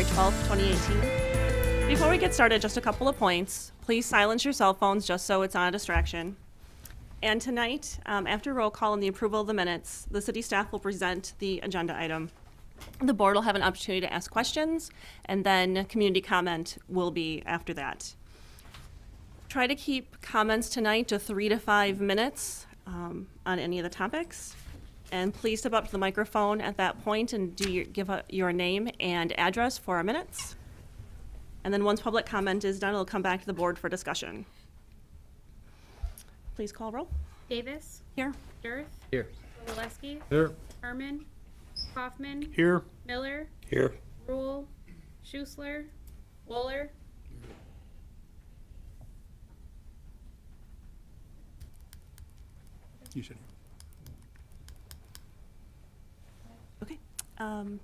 January 12th, 2018. Before we get started, just a couple of points. Please silence your cell phones just so it's not a distraction. And tonight, after roll call and the approval of the minutes, the city staff will present the agenda item. The board will have an opportunity to ask questions, and then community comment will be after that. Try to keep comments tonight to 3 to 5 minutes on any of the topics. And please step up to the microphone at that point and give your name and address for our minutes. And then once public comment is done, it'll come back to the board for discussion. Please call roll. Davis. Here. Dirth. Here. Waleski. Here. Herman. Kaufman. Here. Miller. Here. Rule. Schuessler. Wohler. You said. Okay. And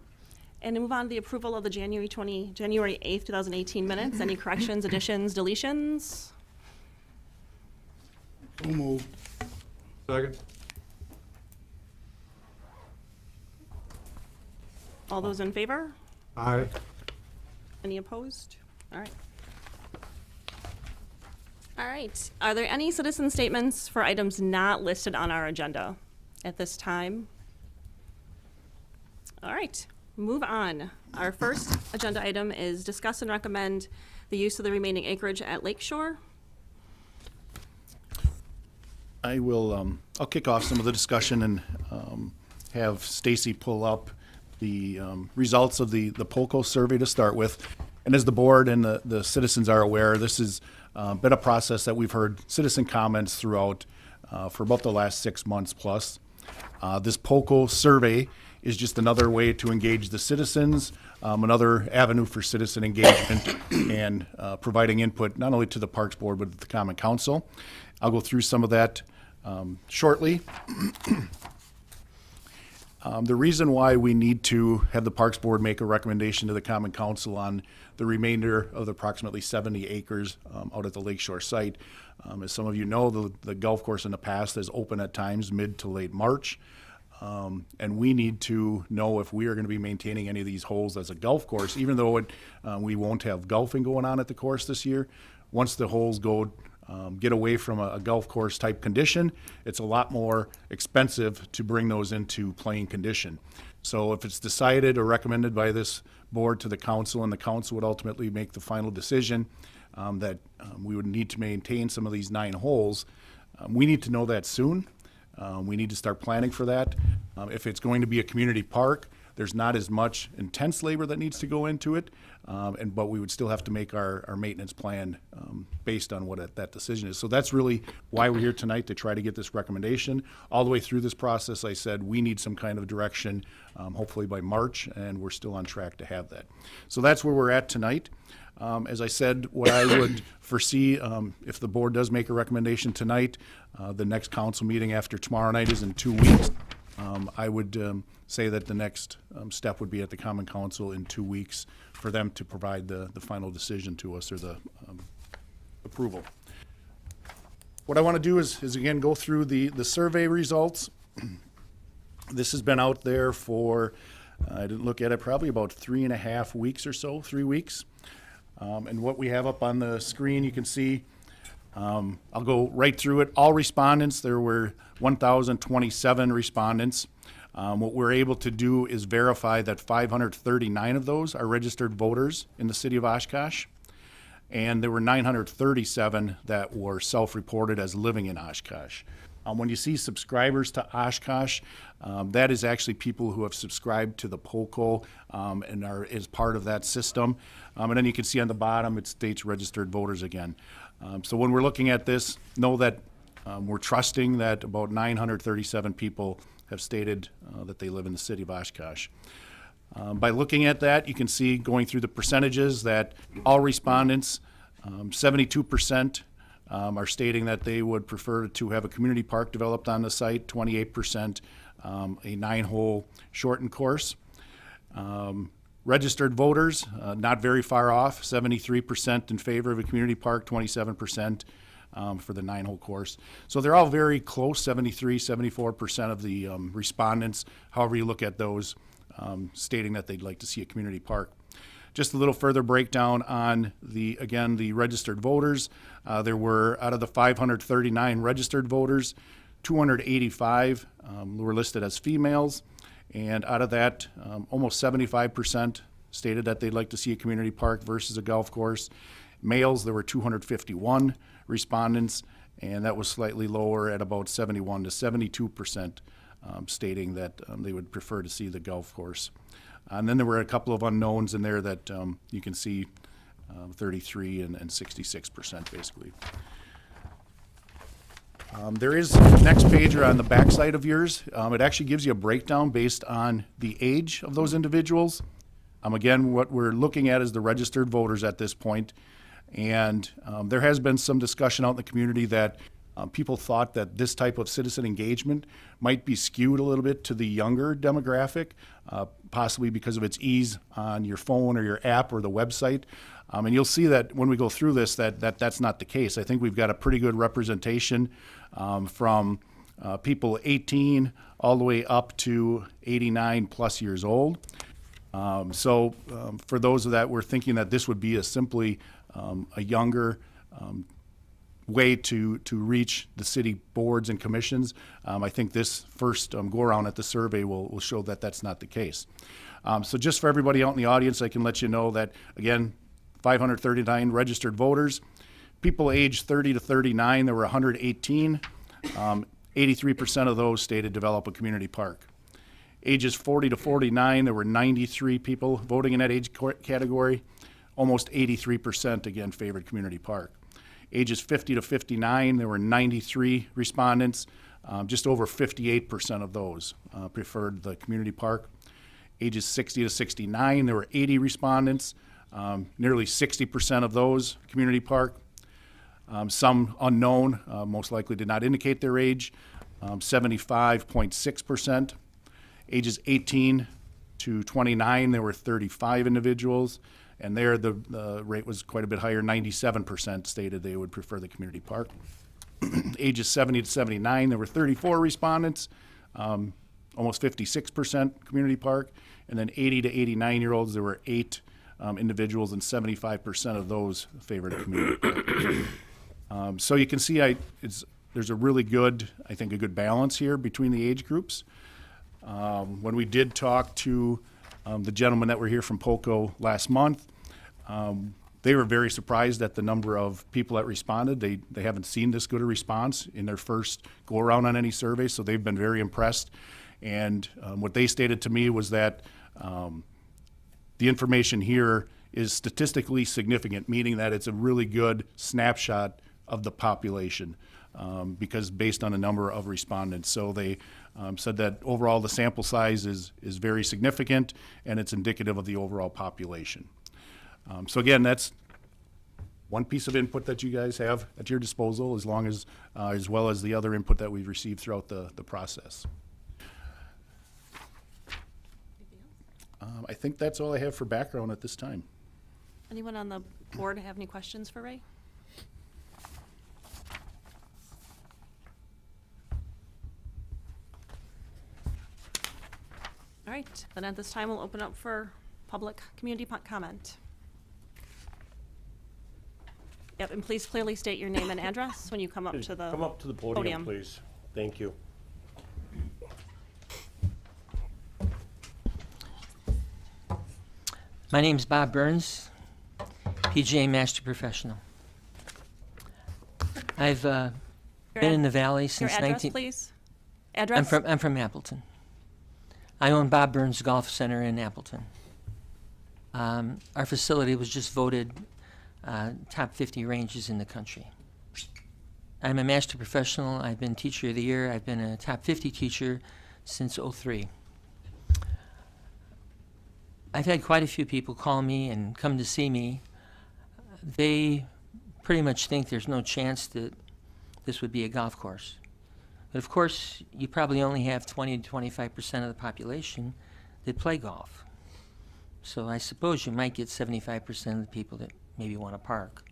to move on to the approval of the January 8th, 2018 minutes. Any corrections, additions, deletions? So moved. Second. All those in favor? Aye. Any opposed? All right. All right. Are there any citizen statements for items not listed on our agenda at this time? All right. Move on. Our first agenda item is discuss and recommend the use of the remaining acreage at Lakeshore. I will, I'll kick off some of the discussion and have Stacy pull up the results of the POLCO survey to start with. And as the board and the citizens are aware, this has been a process that we've heard citizen comments throughout for about the last 6 months plus. This POLCO survey is just another way to engage the citizens, another avenue for citizen engagement and providing input not only to the Parks Board but to the Common Council. I'll go through some of that shortly. The reason why we need to have the Parks Board make a recommendation to the Common Council on the remainder of the approximately 70 acres out at the Lakeshore site, as some of you know, the golf course in the past has opened at times mid to late March. And we need to know if we are going to be maintaining any of these holes as a golf course, even though we won't have golfing going on at the course this year. Once the holes get away from a golf course type condition, it's a lot more expensive to bring those into playing condition. So if it's decided or recommended by this board to the council, and the council would ultimately make the final decision that we would need to maintain some of these 9 holes, we need to know that soon. We need to start planning for that. If it's going to be a community park, there's not as much intense labor that needs to go into it, but we would still have to make our maintenance plan based on what that decision is. So that's really why we're here tonight, to try to get this recommendation. All the way through this process, I said we need some kind of direction, hopefully by March, and we're still on track to have that. So that's where we're at tonight. As I said, what I would foresee, if the board does make a recommendation tonight, the next council meeting after tomorrow night is in 2 weeks. I would say that the next step would be at the Common Council in 2 weeks for them to provide the final decision to us, or the approval. What I want to do is again go through the survey results. This has been out there for, I didn't look at it, probably about 3.5 weeks or so, 3 weeks. And what we have up on the screen, you can see, I'll go right through it. All respondents, there were 1,027 respondents. What we're able to do is verify that 539 of those are registered voters in the city of Oshkosh. And there were 937 that were self-reported as living in Oshkosh. When you see subscribers to Oshkosh, that is actually people who have subscribed to the POLCO and is part of that system. And then you can see on the bottom, it states registered voters again. So when we're looking at this, know that we're trusting that about 937 people have stated that they live in the city of Oshkosh. By looking at that, you can see, going through the percentages, that all respondents, 72% are stating that they would prefer to have a community park developed on the site, 28% a 9-hole shortened course. Registered voters, not very far off, 73% in favor of a community park, 27% for the 9-hole course. So they're all very close, 73, 74% of the respondents, however you look at those, stating that they'd like to see a community park. Just a little further breakdown on the registered voters. There were, out of the 539 registered voters, 285 were listed as females. And out of that, almost 75% stated that they'd like to see a community park versus a golf course. Males, there were 251 respondents, and that was slightly lower at about 71 to 72% stating that they would prefer to see the golf course. And then there were a couple of unknowns in there that you can see 33 and 66% basically. There is the next page on the back side of yours. It actually gives you a breakdown based on the age of those individuals. Again, what we're looking at is the registered voters at this point. And there has been some discussion out in the community that people thought that this type of citizen engagement might be skewed a little bit to the younger demographic, possibly because of its ease on your phone or your app or the website. And you'll see that when we go through this, that's not the case. I think we've got a pretty good representation from people 18 all the way up to 89 plus years old. So for those that were thinking that this would be simply a younger way to reach the city boards and commissions, I think this first go around at the survey will show that that's not the case. So just for everybody out in the audience, I can let you know that, again, 539 registered voters. People aged 30 to 39, there were 118. 83% of those stated develop a community park. Ages 40 to 49, there were 93 people voting in that age category. Almost 83% again favored community park. Ages 50 to 59, there were 93 respondents. Just over 58% of those preferred the community park. Ages 60 to 69, there were 80 respondents. Nearly 60% of those community park. Some unknown, most likely did not indicate their age. 75.6%. Ages 18 to 29, there were 35 individuals. And there, the rate was quite a bit higher. 97% stated they would prefer the community park. Ages 70 to 79, there were 34 respondents, almost 56% community park. And then 80 to 89-year-olds, there were 8 individuals, and 75% of those favored a community park. So you can see there's a really good, I think, a good balance here between the age groups. When we did talk to the gentlemen that were here from POCO last month, they were very surprised at the number of people that responded. They haven't seen this good a response in their first go around on any survey, so they've been very impressed. And what they stated to me was that the information here is statistically significant, meaning that it's a really good snapshot of the population because based on a number of respondents. So they said that overall the sample size is very significant and it's indicative of the overall population. So again, that's one piece of input that you guys have at your disposal, as well as the other input that we've received throughout the process. I think that's all I have for background at this time. Anyone on the board have any questions for Ray? All right, then at this time, we'll open up for public community comment. Yep, and please clearly state your name and address when you come up to the Come up to the podium, please. Thank you. My name's Bob Burns, PGA Master Professional. I've been in the Valley since Your address, please. Address? I'm from Appleton. I own Bob Burns Golf Center in Appleton. Our facility was just voted top 50 ranges in the country. I'm a Master Professional. I've been Teacher of the Year. I've been a top 50 teacher since '03. I've had quite a few people call me and come to see me. They pretty much think there's no chance that this would be a golf course. But of course, you probably only have 20 to 25% of the population that play golf. So I suppose you might get 75% of the people that maybe want to park.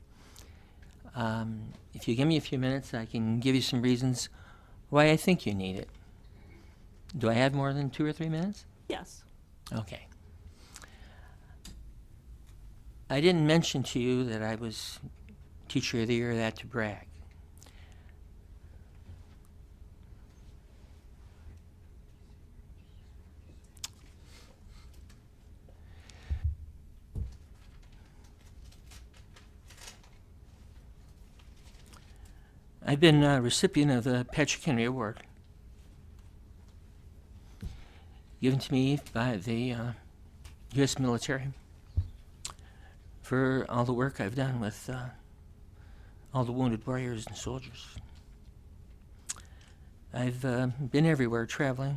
If you give me a few minutes, I can give you some reasons why I think you need it. Do I have more than 2 or 3 minutes? Yes. Okay. I didn't mention to you that I was Teacher of the Year, that to brag. I've been a recipient of the Patrick Henry Award, given to me by the U.S. military for all the work I've done with all the wounded warriors and soldiers. I've been everywhere traveling.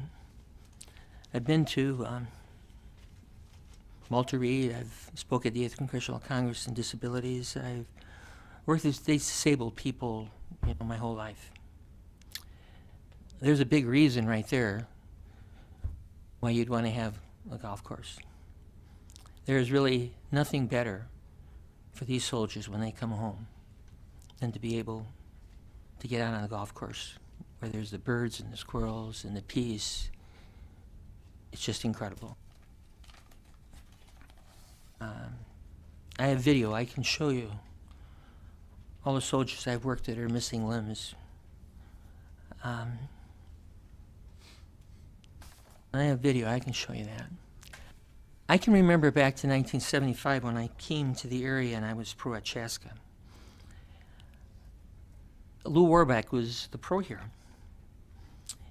I've been to Walter Reed. I've spoke at the 8th Congressional Congress on Disabilities. I've worked with disabled people, my whole life. There's a big reason right there why you'd want to have a golf course. There's really nothing better for these soldiers when they come home than to be able to get out on a golf course where there's the birds and the squirrels and the peace. It's just incredible. I have video. I can show you all the soldiers I've worked that are missing limbs. I have video. I can show you that. I can remember back to 1975 when I came to the area and I was pro at Chaska. Lou Warbeck was the pro here.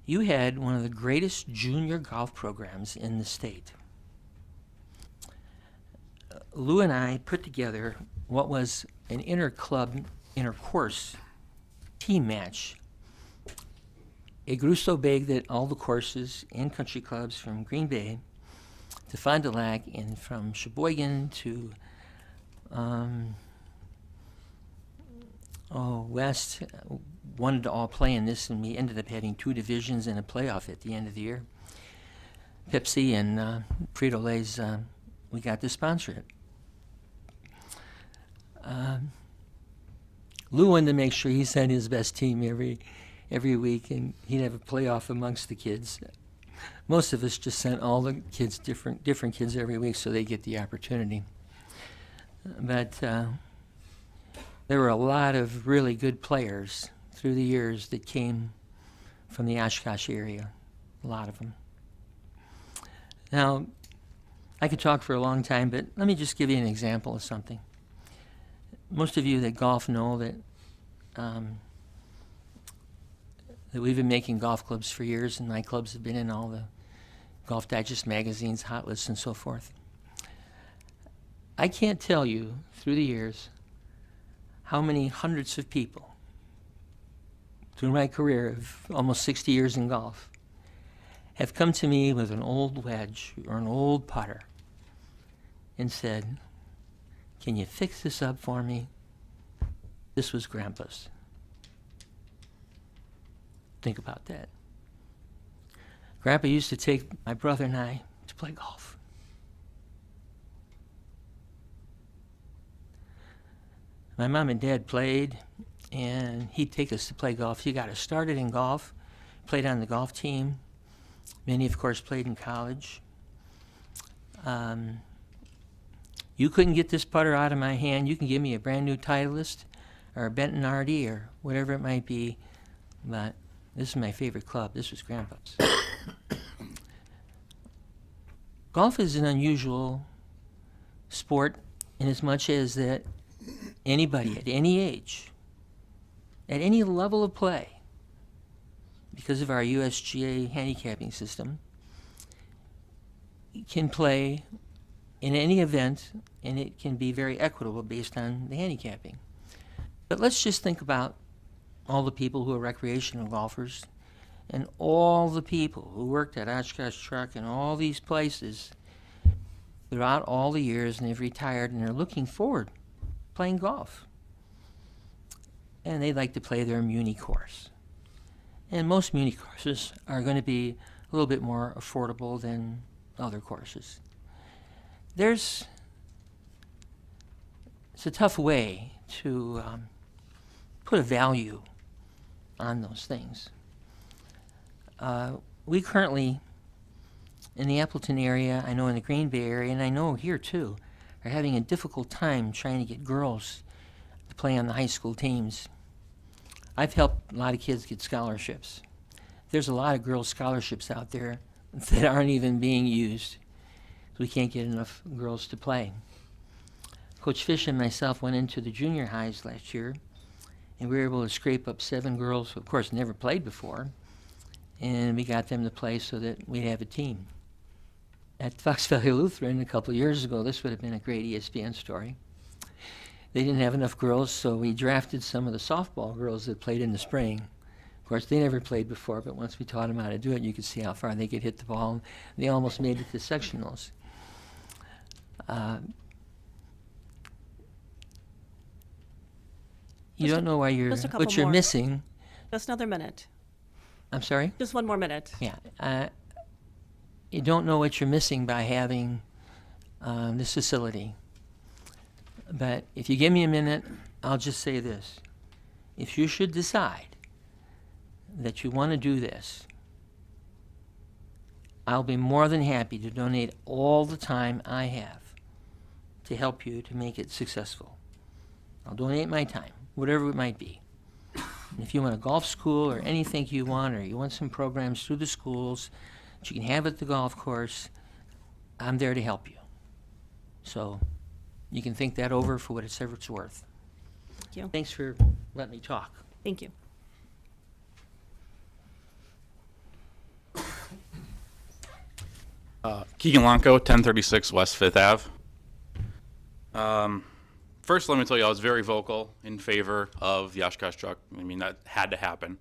You had one of the greatest junior golf programs in the state. Lou and I put together what was an inter-club, inter-course team match. It grew so big that all the courses and country clubs from Green Bay to Fond du Lac and from Sheboygan to West wanted to all play in this, and we ended up having 2 divisions and a playoff at the end of the year. Pepsi and Frito-Lay's, we got to sponsor it. Lou wanted to make sure he sent his best team every week, and he'd have a playoff amongst the kids. Most of us just sent all the kids, different kids every week, so they get the opportunity. But there were a lot of really good players through the years that came from the Oshkosh area, a lot of them. Now, I could talk for a long time, but let me just give you an example of something. Most of you that golf know that that we've been making golf clubs for years, and my clubs have been in all the Golf Digest magazines, Hot Lists, and so forth. I can't tell you through the years how many hundreds of people through my career of almost 60 years in golf have come to me with an old wedge or an old putter and said, "Can you fix this up for me? This was Grandpa's." Think about that. Grandpa used to take my brother and I to play golf. My mom and dad played, and he'd take us to play golf. He got us started in golf, played on the golf team. Many, of course, played in college. You couldn't get this putter out of my hand. You can give me a brand new Titleist or a Benton RD or whatever it might be, but this is my favorite club. This was Grandpa's. Golf is an unusual sport in as much as that anybody at any age, at any level of play, because of our USGA handicapping system, can play in any event, and it can be very equitable based on the handicapping. But let's just think about all the people who are recreational golfers and all the people who worked at Oshkosh Truck and all these places throughout all the years, and they've retired and they're looking forward to playing golf. And they like to play their Muni course. And most Muni courses are going to be a little bit more affordable than other courses. It's a tough way to put a value on those things. We currently, in the Appleton area, I know in the Green Bay area, and I know here too, are having a difficult time trying to get girls to play on the high school teams. I've helped a lot of kids get scholarships. There's a lot of girls' scholarships out there that aren't even being used. We can't get enough girls to play. Coach Fish and myself went into the junior highs last year, and we were able to scrape up 7 girls who, of course, never played before, and we got them to play so that we'd have a team. At Fox Valley Lutheran a couple of years ago, this would have been a great ESPN story. They didn't have enough girls, so we drafted some of the softball girls that played in the spring. Of course, they never played before, but once we taught them how to do it, you could see how far they could hit the ball. And they almost made it to sectionals. You don't know why just a couple what you're more. missing. Just another minute. I'm sorry? Just one more minute. Yeah. You don't know what you're missing by having this facility. But if you give me a minute, I'll just say this. If you should decide that you want to do this, I'll be more than happy to donate all the time I have to help you to make it successful. I'll donate my time, whatever it might be. And if you want a golf school or anything you want, or you want some programs through the schools that you can have at the golf course, I'm there to help you. So you can think that over for whatever it's worth. Thank you. Thanks for letting me talk. Thank you. Keegan Lonko, 1036 West 5th Ave. First, let me tell you, I was very vocal in favor of the Oshkosh truck. I mean, that had to happen.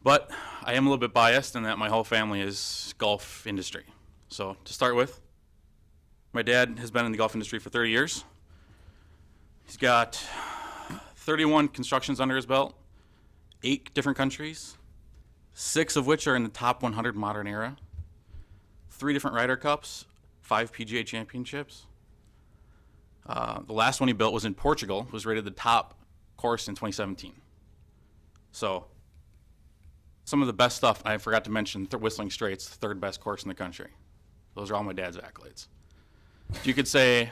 But I am a little bit biased in that my whole family is golf industry. So to start with, my dad has been in the golf industry for 30 years. He's got 31 constructions under his belt, 8 different countries, 6 of which are in the top 100 modern era. 3 different Ryder Cups, 5 PGA Championships. The last one he built was in Portugal, was rated the top course in 2017. So, some of the best stuff, I forgot to mention Whistling Straits, the 3rd best course in the country. Those are all my dad's accolades. So you could say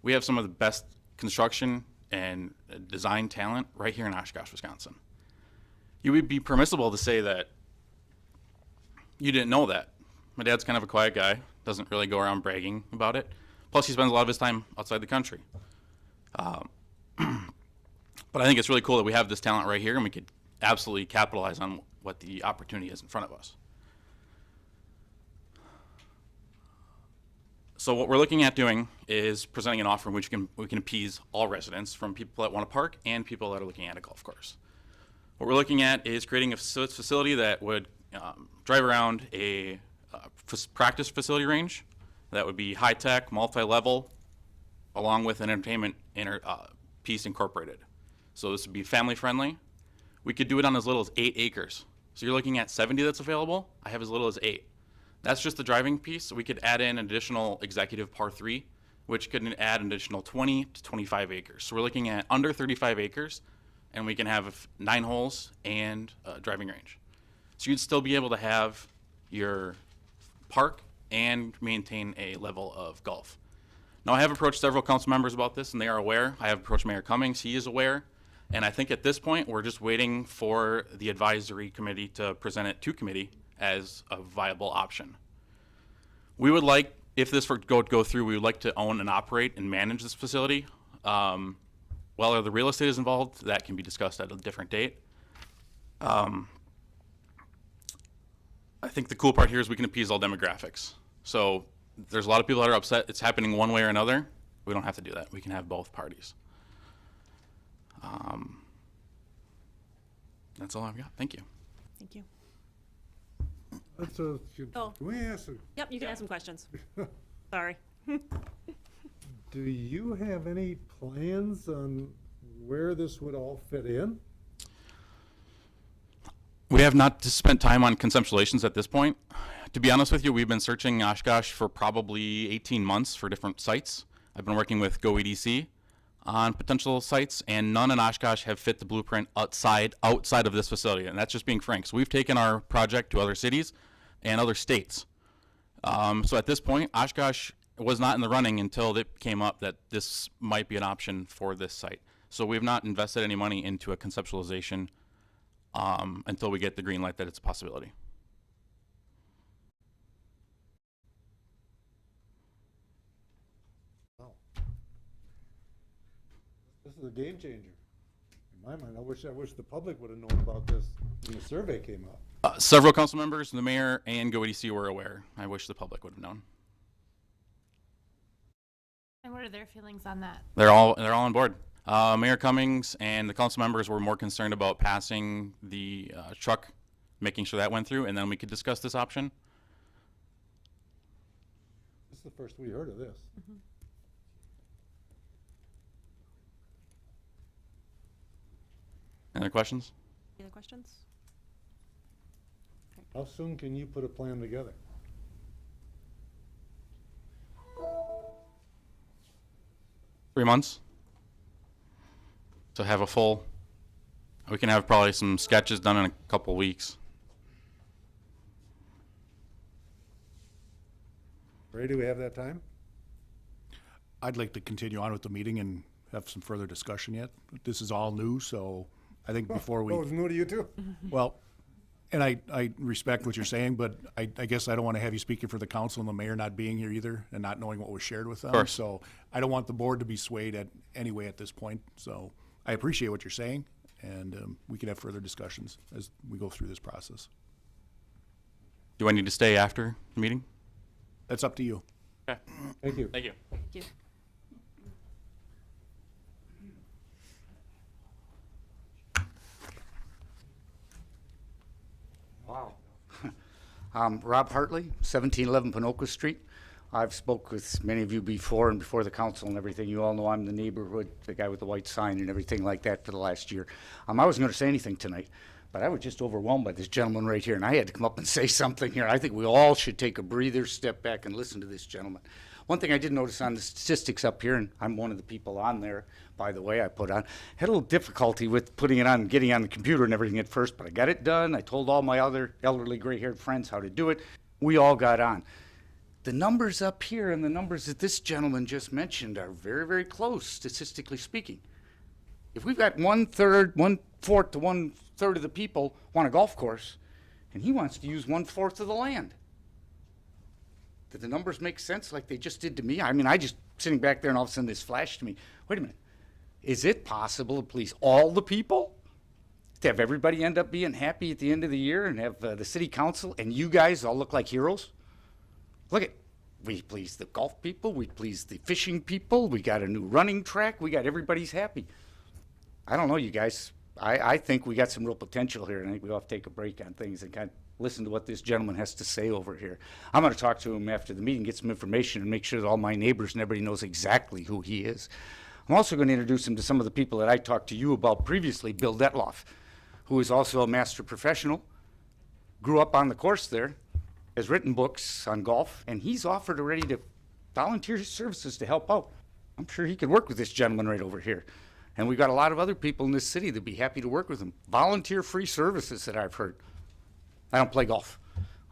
we have some of the best construction and design talent right here in Oshkosh, Wisconsin. You would be permissible to say that you didn't know that. My dad's kind of a quiet guy, doesn't really go around bragging about it. Plus, he spends a lot of his time outside the country. But I think it's really cool that we have this talent right here, and we could absolutely capitalize on what the opportunity is in front of us. So what we're looking at doing is presenting an offer in which we can appease all residents, from people that want to park and people that are looking at a golf course. What we're looking at is creating a facility that would drive around a practice facility range that would be high-tech, multi-level, along with an entertainment piece incorporated. So this would be family-friendly. We could do it on as little as 8 acres. So you're looking at 70 that's available. I have as little as 8. That's just the driving piece. We could add in an additional executive par 3, which could add an additional 20 to 25 acres. So we're looking at under 35 acres, and we can have 9 holes and a driving range. So you'd still be able to have your park and maintain a level of golf. Now, I have approached several council members about this, and they are aware. I have approached Mayor Cummings. He is aware. And I think at this point, we're just waiting for the advisory committee to present it to committee as a viable option. We would like, if this were to go through, we would like to own and operate and manage this facility. While the real estate is involved, that can be discussed at a different date. I think the cool part here is we can appease all demographics. So there's a lot of people that are upset it's happening one way or another. We don't have to do that. We can have both parties. That's all I've got. Thank you. Thank you. Can we ask, Yep, you can ask some questions. Sorry. do you have any plans on where this would all fit in? We have not spent time on conceptualizations at this point. To be honest with you, we've been searching Oshkosh for probably 18 months for different sites. I've been working with GoEDC on potential sites, and none in Oshkosh have fit the blueprint outside of this facility, and that's just being frank. So we've taken our project to other cities and other states. So at this point, Oshkosh was not in the running until it came up that this might be an option for this site. So we've not invested any money into a conceptualization until we get the green light that it's a possibility. Wow. This is a game changer. In my mind, I wish the public would have known about this when the survey came out. Several council members, the mayor, and GoEDC were aware. I wish the public would have known. And what are their feelings on that? They're all on board. Mayor Cummings and the council members were more concerned about passing the truck, making sure that went through, and then we could discuss this option. This is the first we heard of this. Any other questions? Any other questions? How soon can you put a plan together? Three months. To have a full, we can have probably some sketches done in a couple weeks. Ray, do we have that time? I'd like to continue on with the meeting and have some further discussion yet. This is all new, so I think before we, Oh, it's new to you too? well, and I respect what you're saying, but I guess I don't want to have you speaking for the council and the mayor not being here either and not knowing what was shared with them. course. So I don't want the board to be swayed anyway at this point. So I appreciate what you're saying, and we can have further discussions as we go through this process. Do I need to stay after the meeting? That's up to you. Okay. Thank you. Thank you. Thank you. Wow. Rob Hartley, 1711 Pinoca Street. I've spoke with many of you before and before the council and everything. You all know I'm the neighborhood, the guy with the white sign and everything like that for the last year. I wasn't going to say anything tonight, but I was just overwhelmed by this gentleman right here, and I had to come up and say something here. I think we all should take a breather, step back, and listen to this gentleman. One thing I did notice on the statistics up here, and I'm one of the people on there, by the way, I put on, had a little difficulty with putting it on, getting on the computer and everything at first, but I got it done. I told all my other elderly gray-haired friends how to do it. We all got on. The numbers up here and the numbers that this gentleman just mentioned are very, very close, statistically speaking. If we've got 1/3, 1/4 to 1/3 of the people want a golf course, and he wants to use 1/4 of the land. Did the numbers make sense like they just did to me? I mean, I just sitting back there and all of a sudden this flashed to me. Wait a minute. Is it possible to please all the people? To have everybody end up being happy at the end of the year and have the city council and you guys all look like heroes? Look at, we please the golf people, we please the fishing people, we got a new running track, we got everybody's happy. I don't know, you guys. I think we got some real potential here, and I think we ought to take a break on things and kind of listen to what this gentleman has to say over here. I'm going to talk to him after the meeting, get some information, and make sure that all my neighbors and everybody knows exactly who he is. I'm also going to introduce him to some of the people that I talked to you about previously, Bill Detloff, who is also a master professional, grew up on the course there, has written books on golf, and he's offered already to volunteer his services to help out. I'm sure he could work with this gentleman right over here. And we've got a lot of other people in this city that'd be happy to work with him. Volunteer-free services that I've heard. I don't play golf.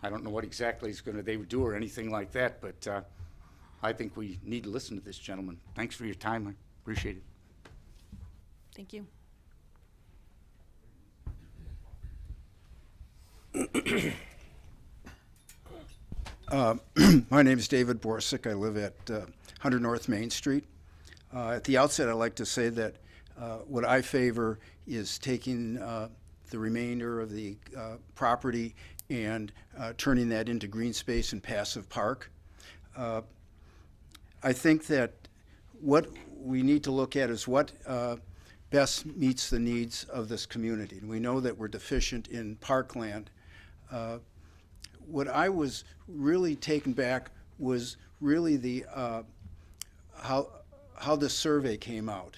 I don't know what exactly they would do or anything like that, but I think we need to listen to this gentleman. Thanks for your time. I appreciate it. Thank you. My name is David Borsick. I live at 100 North Main Street. At the outset, I'd like to say that what I favor is taking the remainder of the property and turning that into green space and passive park. I think that what we need to look at is what best meets the needs of this community. And we know that we're deficient in parkland. What I was really taken back was really the how this survey came out.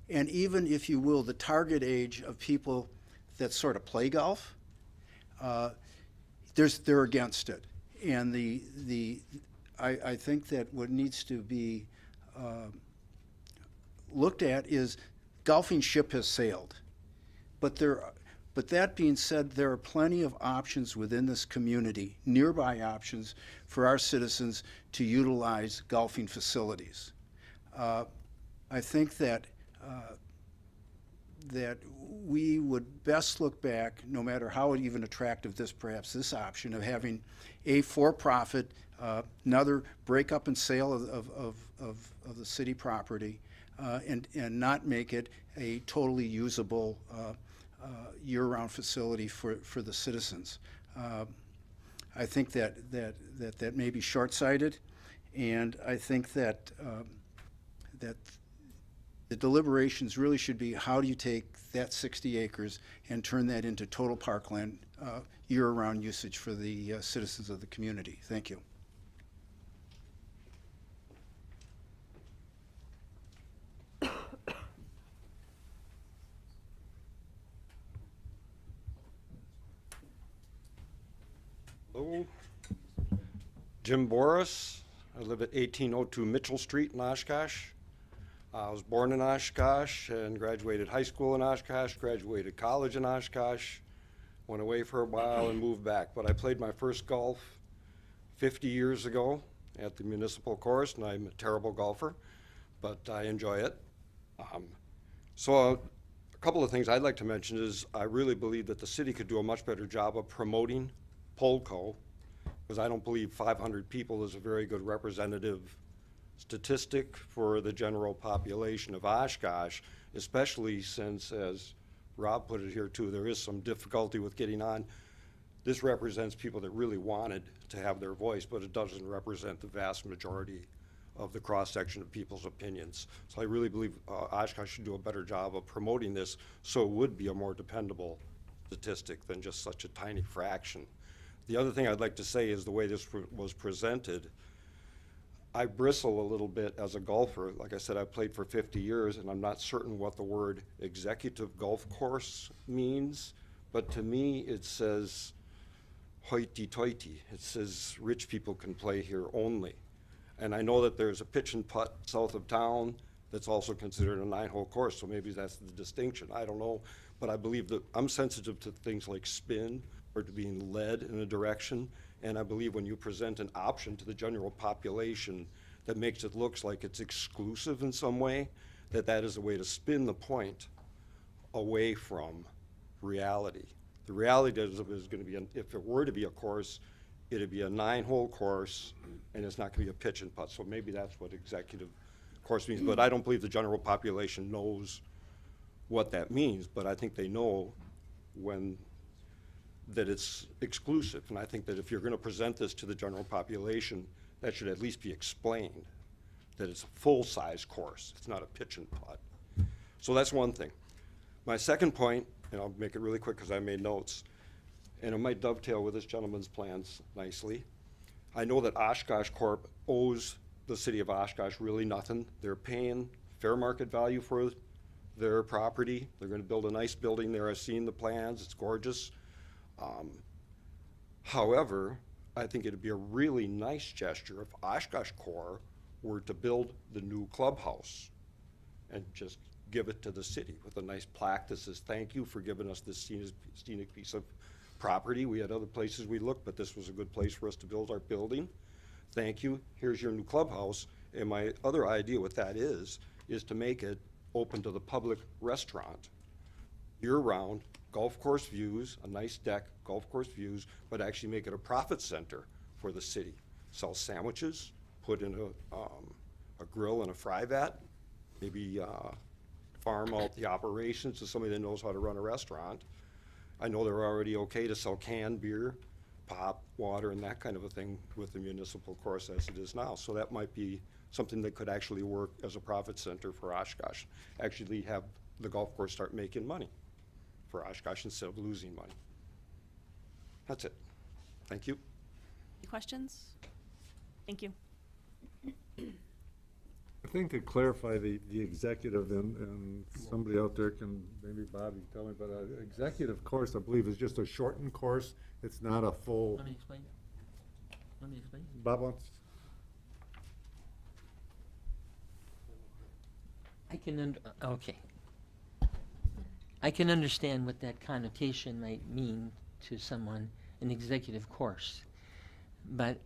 And even, if you will, the target age of people that sort of play golf, they're against it. And I think that what needs to be looked at is golfing ship has sailed, but But that being said, there are plenty of options within this community, nearby options for our citizens to utilize golfing facilities. I think that that we would best look back, no matter how even attractive this option of having a for-profit, another breakup and sale of the city property, and not make it a totally usable year-round facility for the citizens. I think that may be short-sighted, and I think that that the deliberations really should be, how do you take that 60 acres and turn that into total parkland, year-round usage for the citizens of the community? Thank you. Hello, Jim Boris. I live at 1802 Mitchell Street in Oshkosh. I was born in Oshkosh and graduated high school in Oshkosh, graduated college in Oshkosh, went away for a while and moved back. But I played my first golf 50 years ago at the municipal course, and I'm a terrible golfer, but I enjoy it. A couple of things I'd like to mention is I really believe that the city could do a much better job of promoting Polco, because I don't believe 500 people is a very good representative statistic for the general population of Oshkosh, especially since, as Rob put it here too, there is some difficulty with getting on. This represents people that really wanted to have their voice, but it doesn't represent the vast majority of the cross-section of people's opinions. So I really believe Oshkosh should do a better job of promoting this, so it would be a more dependable statistic than just such a tiny fraction. The other thing I'd like to say is the way this was presented, I bristle a little bit as a golfer. Like I said, I've played for 50 years, and I'm not certain what the word executive golf course means, but to me it says hoity-toity. It says rich people can play here only. And I know that there's a pitch and putt south of town that's also considered a 9-hole course, so maybe that's the distinction. I don't know, but I believe that I'm sensitive to things like spin or to being led in a direction. And I believe when you present an option to the general population that makes it look like it's exclusive in some way, that is a way to spin the point away from reality. The reality is going to be, if it were to be a course, it'd be a 9-hole course, and it's not going to be a pitch and putt. So maybe that's what executive course means. But I don't believe the general population knows what that means. But I think they know that it's exclusive. And I think that if you're going to present this to the general population, that should at least be explained, that it's a full-size course. It's not a pitch and putt. So that's one thing. My second point, and I'll make it really quick because I made notes, and it might dovetail with this gentleman's plans nicely. I know that Oshkosh Corp owes the city of Oshkosh really nothing. They're paying fair market value for their property. They're going to build a nice building there. I've seen the plans. It's gorgeous. However, I think it'd be a really nice gesture if Oshkosh Corp were to build the new clubhouse and just give it to the city with a nice plaque that says, thank you for giving us this scenic piece of property. We had other places we looked, but this was a good place for us to build our building. Thank you. Here's your new clubhouse. And my other idea with that is to make it open to the public restaurant year-round, golf course views, a nice deck, golf course views, but actually make it a profit center for the city. Sell sandwiches, put in a grill and a fry vat, maybe farm out the operations to somebody that knows how to run a restaurant. I know they're already okay to sell canned beer, pop, water, and that kind of a thing with the municipal course as it is now. So that might be something that could actually work as a profit center for Oshkosh. Actually have the golf course start making money for Oshkosh instead of losing money. That's it. Thank you. Any questions? Thank you. I think to clarify the executive, and somebody out there can, maybe Bob, you can tell me, but an executive course, I believe, is just a shortened course. It's not a full. Let me explain. Bob wants. I can understand what that connotation might mean to someone, an executive course. But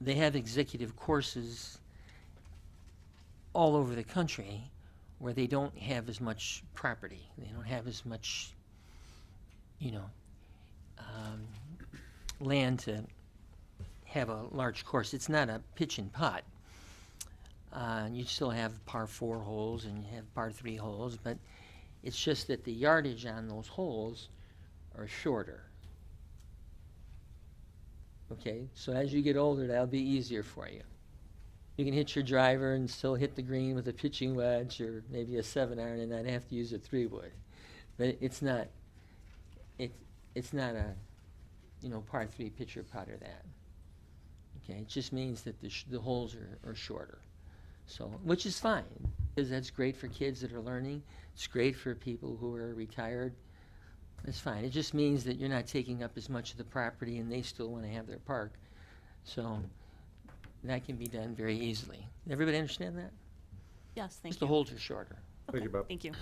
they have executive courses all over the country where they don't have as much property. They don't have as much, land to have a large course. It's not a pitch and putt. You still have par 4 holes and you have par 3 holes, but it's just that the yardage on those holes are shorter. Okay, so as you get older, that'll be easier for you. You can hit your driver and still hit the green with a pitching wedge or maybe a 7-iron and not have to use a 3-wood. But it's not a, par 3 pitch or putt or that. Okay, it just means that the holes are shorter. So, which is fine, because that's great for kids that are learning. It's great for people who are retired. That's fine. It just means that you're not taking up as much of the property and they still want to have their park. So that can be done very easily. Everybody understand that? Yes, thank Just the you. holes are shorter. Thank you, Bob. Thank you.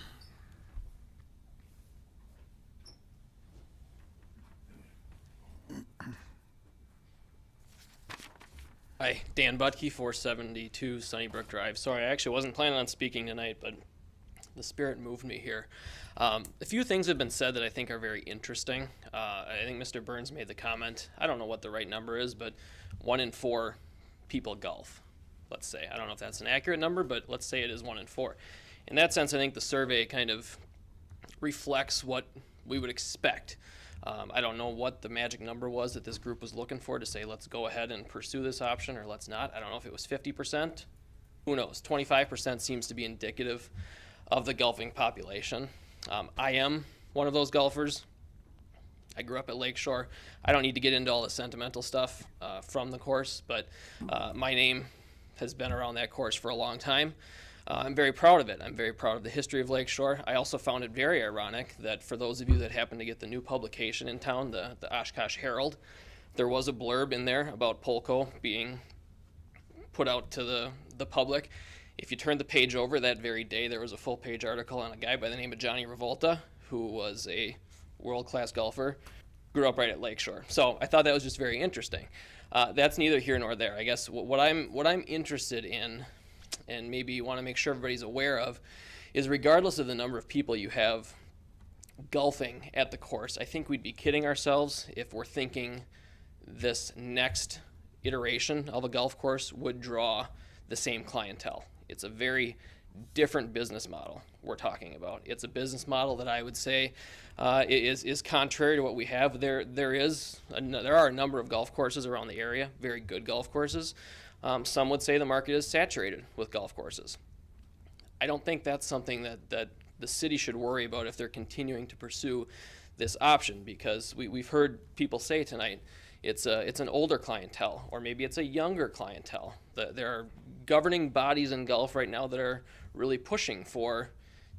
Hi, Dan Butke, 472 Sunnybrook Drive. Sorry, I actually wasn't planning on speaking tonight, but the spirit moved me here. A few things have been said that I think are very interesting. I think Mr. Burns made the comment, I don't know what the right number is, but 1 in 4 people golf, let's say. I don't know if that's an accurate number, but let's say it is 1 in 4. In that sense, I think the survey kind of reflects what we would expect. I don't know what the magic number was that this group was looking for to say, let's go ahead and pursue this option or let's not. I don't know if it was 50%. Who knows? 25% seems to be indicative of the golfing population. I am one of those golfers. I grew up at Lakeshore. I don't need to get into all the sentimental stuff from the course, but my name has been around that course for a long time. I'm very proud of it. I'm very proud of the history of Lakeshore. I also found it very ironic that for those of you that happen to get the new publication in town, the Oshkosh Herald, there was a blurb in there about Polko being put out to the public. If you turned the page over that very day, there was a full-page article on a guy by the name of Johnny Revolta, who was a world-class golfer, grew up right at Lakeshore. So I thought that was just very interesting. That's neither here nor there. I guess what I'm interested in, and maybe you want to make sure everybody's aware of, is regardless of the number of people you have golfing at the course, I think we'd be kidding ourselves if we're thinking this next iteration of a golf course would draw the same clientele. It's a very different business model we're talking about. It's a business model that I would say is contrary to what we have. There are a number of golf courses around the area, very good golf courses. Some would say the market is saturated with golf courses. I don't think that's something that the city should worry about if they're continuing to pursue this option, because we've heard people say tonight it's an older clientele, or maybe it's a younger clientele. There are governing bodies in golf right now that are really pushing for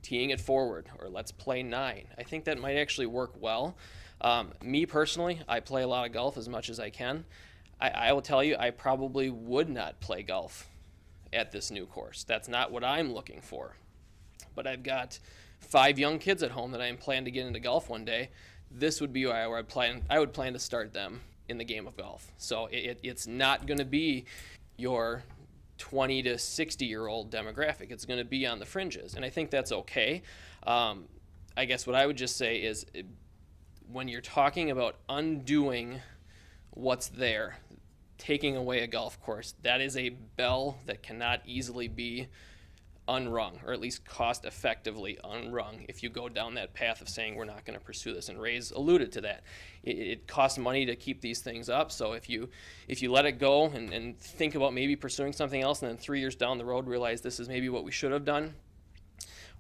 teeing it forward, or let's play 9. I think that might actually work well. Me personally, I play a lot of golf as much as I can. I will tell you, I probably would not play golf at this new course. That's not what I'm looking for. But I've got 5 young kids at home that I am planning to get into golf one day. This would be where I would plan to start them in the game of golf. So it's not going to be your 20 to 60-year-old demographic. It's going to be on the fringes, and I think that's okay. I guess what I would just say is, when you're talking about undoing what's there, taking away a golf course, that is a bell that cannot easily be unrung, or at least cost effectively unrung, if you go down that path of saying we're not going to pursue this. And Ray's alluded to that. It costs money to keep these things up, so if you let it go and think about maybe pursuing something else, and then 3 years down the road realize this is maybe what we should have done.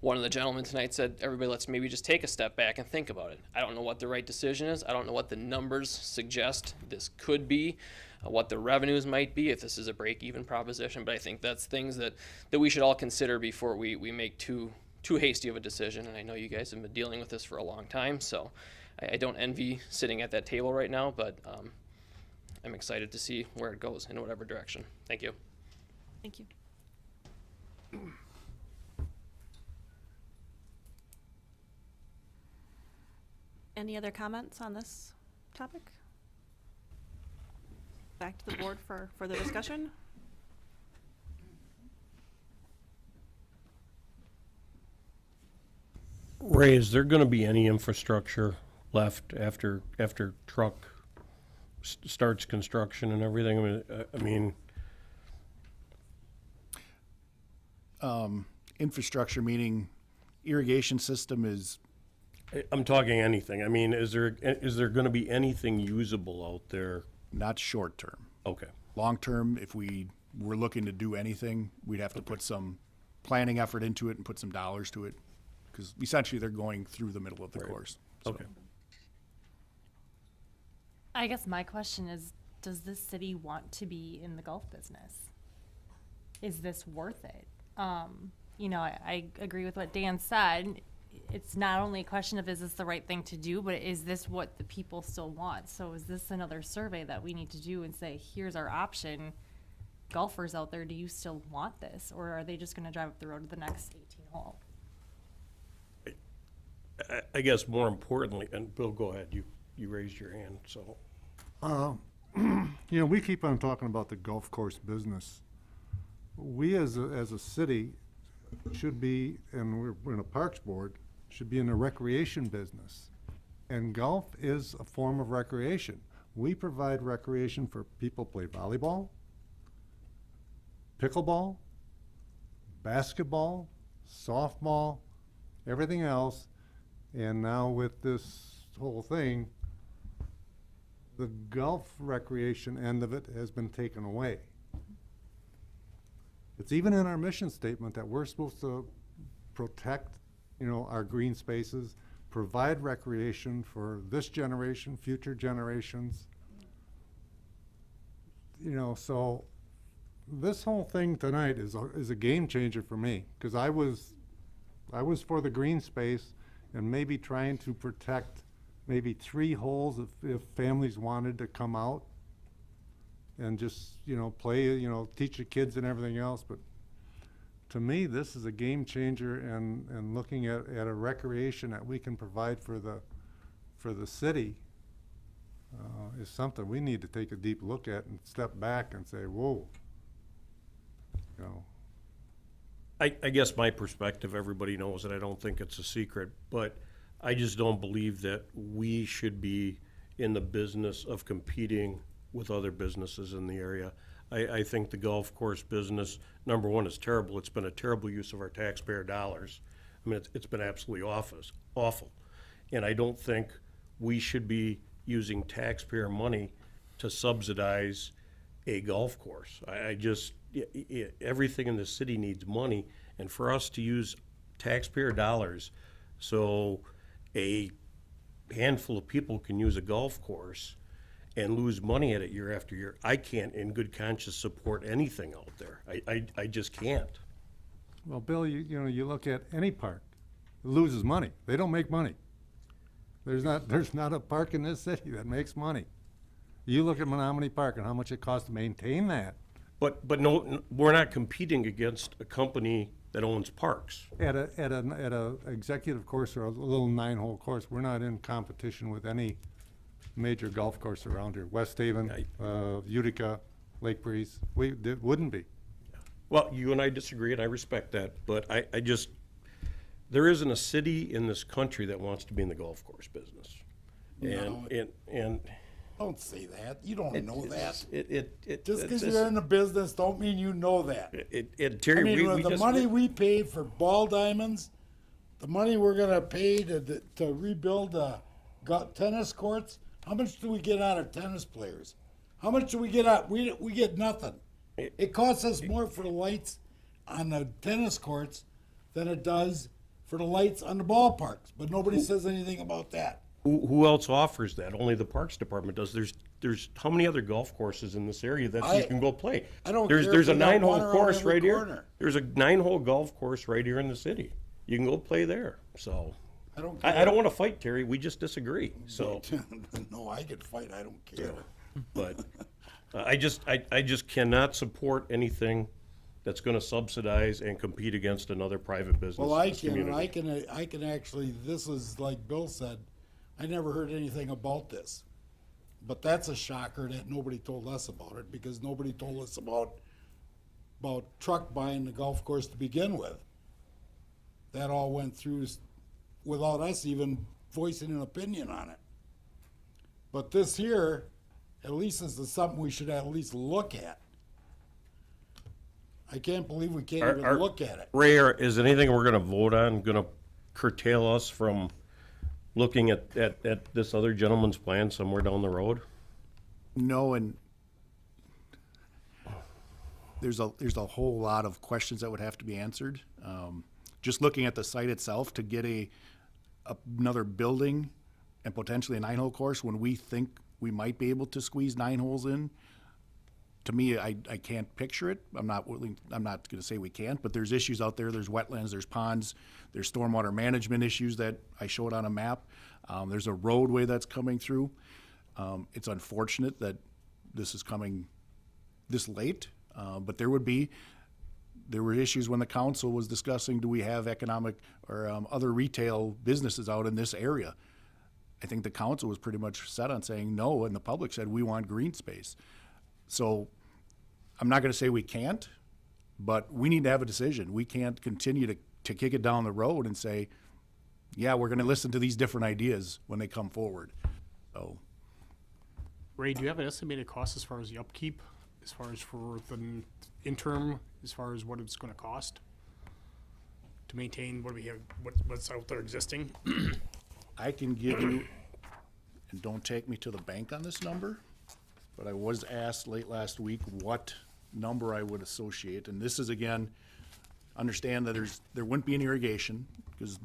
One of the gentlemen tonight said, everybody, let's maybe just take a step back and think about it. I don't know what the right decision is. I don't know what the numbers suggest this could be, what the revenues might be, if this is a break-even proposition, but I think that's things that we should all consider before we make too hasty of a decision. And I know you guys have been dealing with this for a long time, so I don't envy sitting at that table right now, but I'm excited to see where it goes in whatever direction. Thank you. Thank you. Any other comments on this topic? Back to the board for further discussion. Ray, is there going to be any infrastructure left after truck starts construction and everything? I mean, Infrastructure meaning irrigation system is, I'm talking anything. I mean, is there going to be anything usable out there? not short term. Okay. Long term, if we were looking to do anything, we'd have to put some planning effort into it and put some dollars to it. Because essentially they're going through the middle of the course. So. Okay. I guess my question is, does this city want to be in the golf business? Is this worth it? You know, I agree with what Dan said. It's not only a question of is this the right thing to do, but is this what the people still want? So is this another survey that we need to do and say, here's our option? Golfers out there, do you still want this? Or are they just gonna drive up the road to the next 18 hole? I guess more importantly, and Bill, go ahead. You raised your hand, so. You know, we keep on talking about the golf course business. We as a city should be, and we're in a parks board, should be in the recreation business. And golf is a form of recreation. We provide recreation for people play volleyball, pickleball, basketball, softball, everything else. And now with this whole thing, the golf recreation end of it has been taken away. It's even in our mission statement that we're supposed to protect, you know, our green spaces, provide recreation for this generation, future generations. You know, so this whole thing tonight is a game changer for me, because I was for the green space and maybe trying to protect maybe 3 holes if families wanted to come out and just, you know, play, you know, teach the kids and everything else. But to me, this is a game changer, and looking at a recreation that we can provide for the city is something we need to take a deep look at and step back and say, whoa, you know. I guess my perspective, everybody knows, and I don't think it's a secret, but I just don't believe that we should be in the business of competing with other businesses in the area. I think the golf course business, number one, is terrible. It's been a terrible use of our taxpayer dollars. I mean, it's been absolutely awful. And I don't think we should be using taxpayer money to subsidize a golf course. Everything in the city needs money, and for us to use taxpayer dollars so a handful of people can use a golf course and lose money at it year after year, I can't in good conscience support anything out there. I just can't. Well, Bill, you know, you look at any park, it loses money. They don't make money. There's not a park in this city that makes money. You look at Menominee Park and how much it costs to maintain that. But no, we're not competing against a company that owns parks. At a executive course or a little 9-hole course, we're not in competition with any major golf course around here. West Haven, Utica, Lake Breeze, it wouldn't be. Well, you and I disagree, and I respect that, but I just, there isn't a city in this country that wants to be in the golf course business. And Don't say that. You don't know that. Just because it's- you're in the business don't mean you know that. Terry, I mean, we the just, money we pay for ball diamonds, the money we're gonna pay to rebuild tennis courts. How much do we get out of tennis players? How much do we get out? We get nothing. It costs us more for the lights on the tennis courts than it does for the lights on the ballparks. But nobody says anything about that. who else offers that? Only the Parks Department does. There's how many other golf courses in this area that you can go play? I don't There's care if a they got 9-hole one around course every right here. corner. There's a 9-hole golf course right here in the city. You can go play there. So I don't I care. don't want to fight, Terry. We just disagree. So, No, I could fight. I don't care. but I just cannot support anything that's going to subsidize and compete against another private business. Well, in I this can, and community. I can actually, this is like Bill said, I never heard anything about this. But that's a shocker that nobody told us about it, because nobody told us about truck buying the golf course to begin with. That all went through without us even voicing an opinion on it. But this here, at least is something we should at least look at. I can't believe we can't even look at it. Ray, is anything we're gonna vote on gonna curtail us from looking at this other gentleman's plan somewhere down the road? No, and there's a whole lot of questions that would have to be answered. Just looking at the site itself, to get another building and potentially a 9-hole course when we think we might be able to squeeze 9 holes in, to me, I can't picture it. I'm not going to say we can't, but there's issues out there. There's wetlands, there's ponds, there's stormwater management issues that I showed on a map. There's a roadway that's coming through. It's unfortunate that this is coming this late, but there were issues when the council was discussing, do we have economic or other retail businesses out in this area? I think the council was pretty much set on saying no, and the public said we want green space. So I'm not going to say we can't, but we need to have a decision. We can't continue to kick it down the road and say, yeah, we're going to listen to these different ideas when they come forward. So, Ray, do you have an estimated cost as far as the upkeep, as far as for the interim, as far as what it's going to cost to maintain what we have, what's out there existing? I can give you, and don't take me to the bank on this number, but I was asked late last week what number I would associate. And this is, again, understand that there wouldn't be any irrigation because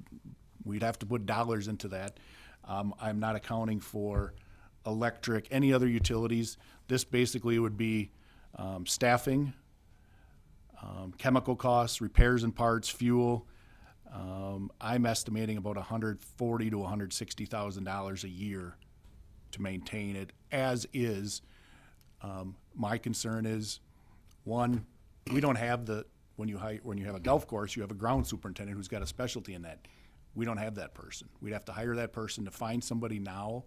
we'd have to put dollars into that. I'm not accounting for electric, any other utilities. This basically would be staffing, chemical costs, repairs and parts, fuel. I'm estimating about $140,000 to $160,000 a year to maintain it as is. My concern is, one, we don't have when you have a golf course, you have a ground superintendent who's got a specialty in that. We don't have that person. We'd have to hire that person to find somebody now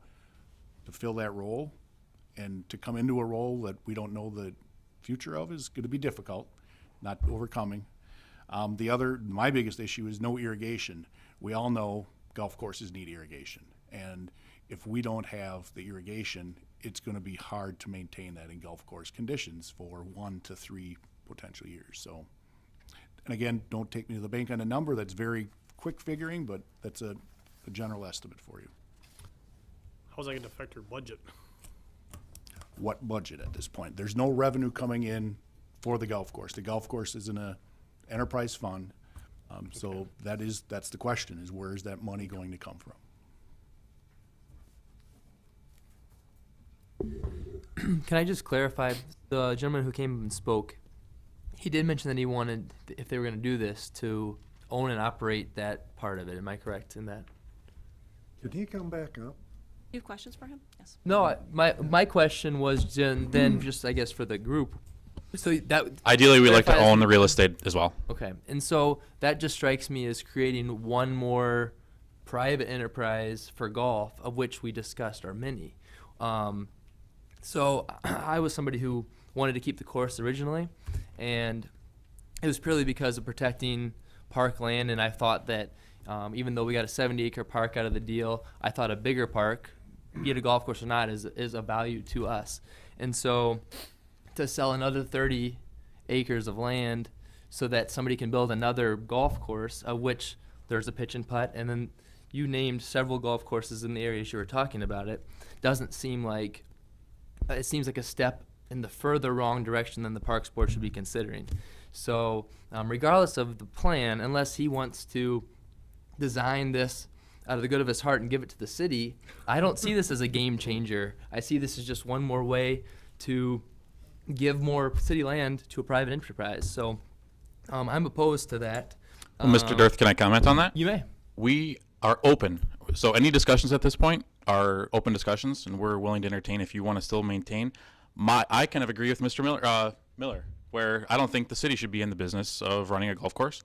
to fill that role, and to come into a role that we don't know the future of is going to be difficult, not overcoming. My biggest issue is no irrigation. We all know golf courses need irrigation, and if we don't have the irrigation, it's going to be hard to maintain that in golf course conditions for 1 to 3 potential years. So, and again, don't take me to the bank on a number. That's very quick figuring, but that's a general estimate for you. How's that going to affect your budget? What budget at this point? There's no revenue coming in for the golf course. The golf course is in a enterprise fund. So that's the question, is where is that money going to come from? Can I just clarify? The gentleman who came and spoke, he did mention that he wanted, if they were going to do this, to own and operate that part of it. Am I correct in that? Did he come back up? You have questions for him? Yes. No, my question was then just, I guess, for the group. So that Ideally, we like to clarify own the real estate as well. Okay, and so that just strikes me as creating one more private enterprise for golf, of which we discussed are many. So I was somebody who wanted to keep the course originally, and it was purely because of protecting parkland, and I thought that even though we got a 70-acre park out of the deal, I thought a bigger park, be it a golf course or not, is a value to us. And so to sell another 30 acres of land so that somebody can build another golf course, of which there's a pitch and putt, and then you named several golf courses in the areas you were talking about, it doesn't seem like, it seems like a step in the further wrong direction than the Parks Board should be considering. So regardless of the plan, unless he wants to design this out of the good of his heart and give it to the city, I don't see this as a game changer. I see this as just one more way to give more city land to a private enterprise. So I'm opposed to that. Well, Mr. Dirth, can I comment on that? You may. We are open. So any discussions at this point are open discussions, and we're willing to entertain if you want to still maintain. I kind of agree with Mr. Miller, where I don't think the city should be in the business of running a golf course.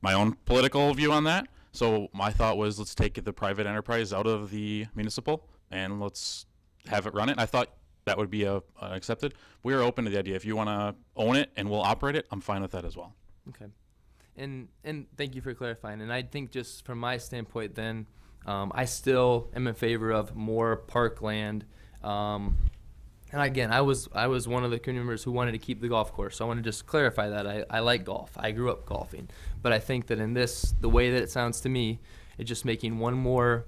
My own political view on that. So my thought was, let's take the private enterprise out of the municipal and let's have it run it. I thought that would be accepted. We are open to the idea. If you want to own it and we'll operate it, I'm fine with that as well. Okay. And thank you for clarifying. And I think just from my standpoint then, I still am in favor of more parkland. And again, I was one of the community members who wanted to keep the golf course. So I want to just clarify that. I like golf. I grew up golfing. But I think that in this, the way that it sounds to me, it's just making one more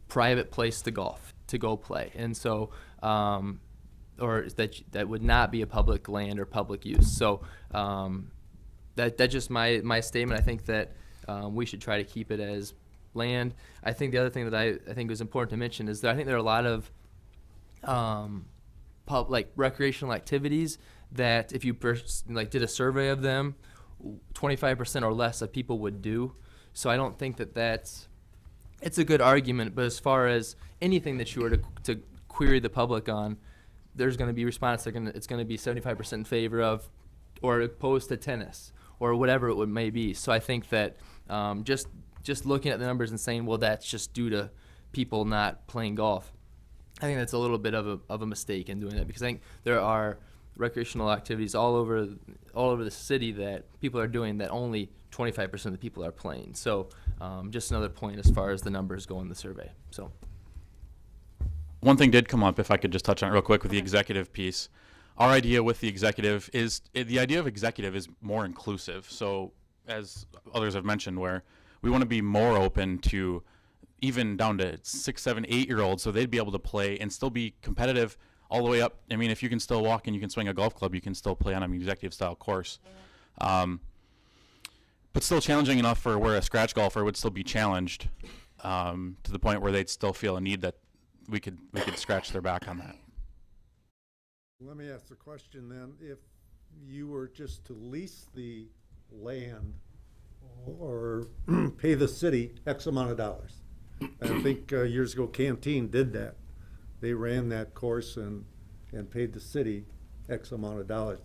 private place to golf, to go play. And so, or that would not be a public land or public use. So that's just my statement. I think that we should try to keep it as land. I think the other thing that I think is important to mention is that I think there are a lot of like recreational activities that if you did a survey of them, 25% or less of people would do. So I don't think that it's a good argument. But as far as anything that you were to query the public on, there's going to be response. It's going to be 75% in favor of or opposed to tennis or whatever it may be. So I think that just looking at the numbers and saying, well, that's just due to people not playing golf, I think that's a little bit of a mistake in doing that, because I think there are recreational activities all over the city that people are doing that only 25% of the people are playing. So just another point as far as the numbers go in the survey. So one thing did come up, if I could just touch on it real quick with the executive piece. Our idea with the executive is more inclusive. So as others have mentioned, where we want to be more open to even down to 6, 7, 8-year-olds, so they'd be able to play and still be competitive all the way up. I mean, if you can still walk and you can swing a golf club, you can still play on an executive style course. But still challenging enough for where a scratch golfer would still be challenged to the point where they'd still feel a need that we could scratch their back on that. Let me ask the question then, if you were just to lease the land or pay the city X amount of dollars. I think years ago Canteen did that. They ran that course and paid the city X amount of dollars.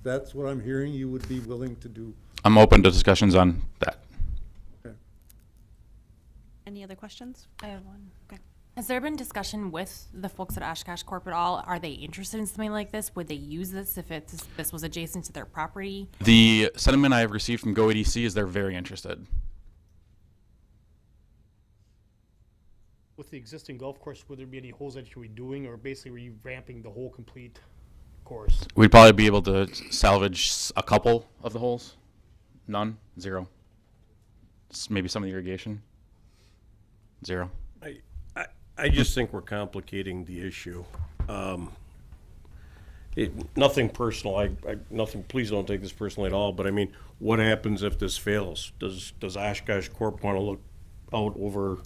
That's what I'm hearing you would be willing to do. I'm open to discussions on that. Okay. Any other questions? I have one. Okay. Has there been discussion with the folks at Oshkosh Corp at all? Are they interested in something like this? Would they use this if this was adjacent to their property? The sentiment I have received from GoEDC is they're very interested. With the existing golf course, would there be any holes that you're redoing, or basically revamping the whole complete course? We'd probably be able to salvage a couple of the holes. None. 0. Maybe some of the irrigation. 0. I just think we're complicating the issue. Nothing personal. Nothing. Please don't take this personally at all. But I mean, what happens if this fails? Does Oshkosh Corp want to look out over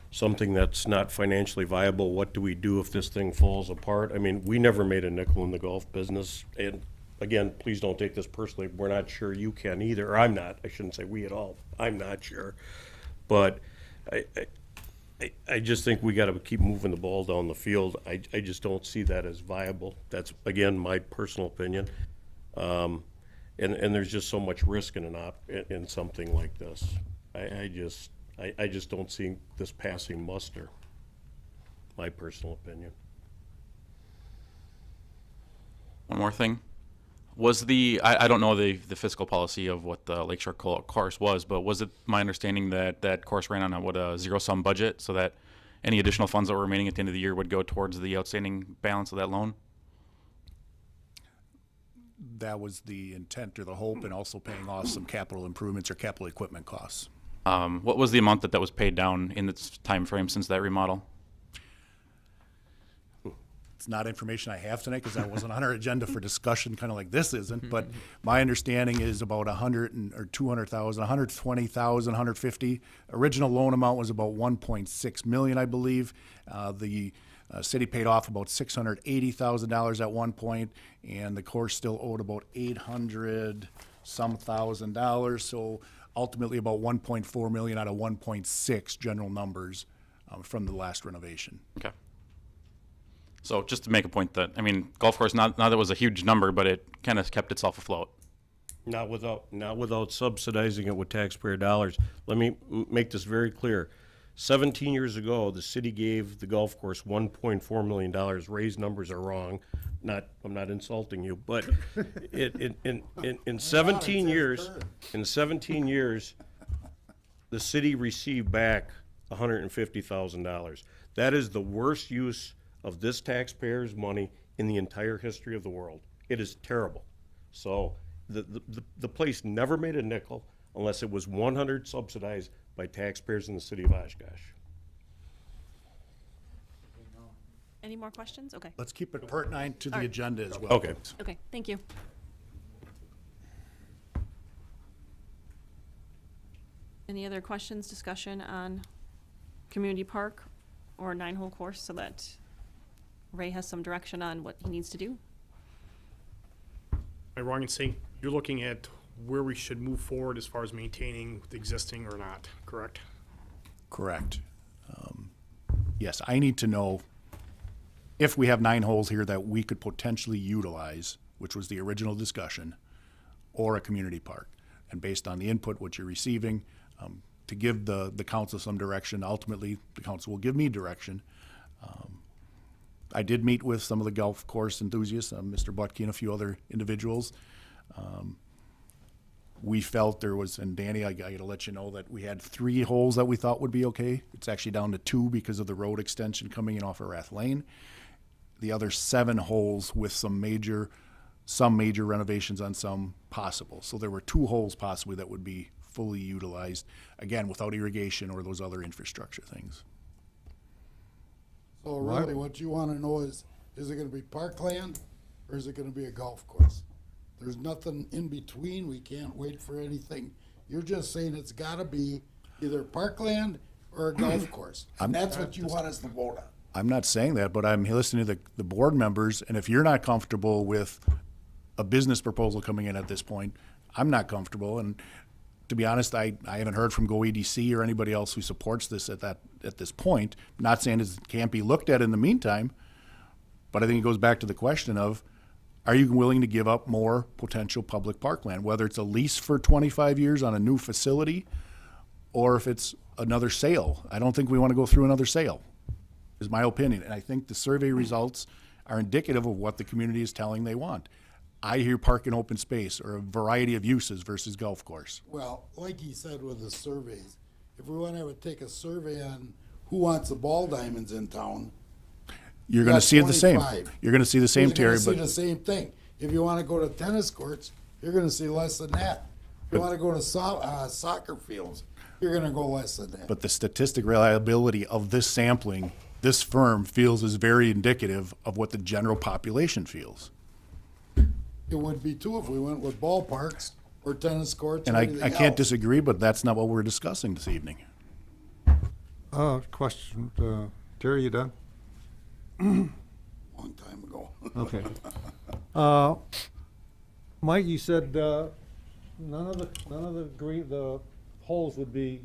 something that's not financially viable? What do we do if this thing falls apart? I mean, we never made a nickel in the golf business. And again, please don't take this personally. We're not sure you can either. Or I'm not. I shouldn't say we at all. I'm not sure. But I just think we got to keep moving the ball down the field. I just don't see that as viable. That's, again, my personal opinion. And there's just so much risk in something like this. I just don't see this passing muster. My personal opinion. One more thing. Was I don't know the fiscal policy of what the Lakeshore course was, but was it my understanding that that course ran on a zero-sum budget, so that any additional funds that were remaining at the end of the year would go towards the outstanding balance of that loan? That was the intent or the hope, and also paying off some capital improvements or capital equipment costs. What was the amount that was paid down in its time frame since that remodel? It's not information I have tonight because that wasn't on our agenda for discussion, kind of like this isn't. But my understanding is about 100 or 200,000, 120,000, 150. Original loan amount was about 1.6 million, I believe. The city paid off about $680,000 at one point, and the course still owed about $800-some thousand. So ultimately about 1.4 million out of 1.6 general numbers from the last renovation. Okay. So just to make a point that, I mean, golf course, not that it was a huge number, but it kind of kept itself afloat. Not without subsidizing it with taxpayer dollars. Let me make this very clear. 17 years ago, the city gave the golf course $1.4 million. Ray's numbers are wrong. I'm not insulting you, but in 17 years, the city received back $150,000. That is the worst use of this taxpayer's money in the entire history of the world. It is terrible. So the place never made a nickel unless it was 100 subsidized by taxpayers in the city of Oshkosh. Any more questions? Okay. Let's keep it pertinent to the right. agenda as well. Okay. Okay, thank you. Any other questions, discussion on community park or 9-hole course so that Ray has some direction on what he needs to do? Am I wrong in saying you're looking at where we should move forward as far as maintaining the existing or not, correct? Correct. Yes, I need to know if we have 9 holes here that we could potentially utilize, which was the original discussion, or a community park. And based on the input, what you're receiving, to give the council some direction. Ultimately, the council will give me direction. I did meet with some of the golf course enthusiasts, Mr. Butke and a few other individuals. We felt there was, and Danny, I gotta let you know that we had 3 holes that we thought would be okay. It's actually down to 2 because of the road extension coming in off of Rath Lane. The other 7 holes with some major renovations on some possible. So there were 2 holes possibly that would be fully utilized, again, without irrigation or those other infrastructure things. So really, what you wanna know is it gonna be parkland, or is it gonna be a golf course? There's nothing in between, we can't wait for anything. You're just saying it's gotta be either parkland or a golf course, and that's what you want us to vote on. I'm not saying that, but I'm listening to the board members, and if you're not comfortable with a business proposal coming in at this point, I'm not comfortable, and to be honest, I haven't heard from GoEDC or anybody else who supports this at this point. Not saying it can't be looked at in the meantime, but I think it goes back to the question of, are you willing to give up more potential public parkland, whether it's a lease for 25 years on a new facility, or if it's another sale? I don't think we want to go through another sale, is my opinion. And I think the survey results are indicative of what the community is telling they want. I hear park and open space, or a variety of uses versus golf course. Well, like he said with the surveys, if we wanna take a survey on who wants the ball diamonds in town, You're going to got see it the same. 25. You're going to see the same, you're Terry, gonna see but the same thing. If you wanna go to tennis courts, you're gonna see less than that. If you wanna go to soccer fields, you're gonna go less than that. but the statistic reliability of this sampling, this firm feels is very indicative of what the general population feels. It would be too if we went with ballparks or tennis courts And or I anything can't else. disagree, but that's not what we're discussing this evening. Question, Terry, you done? Long time ago. Okay. Mike, you said, none of the holes would be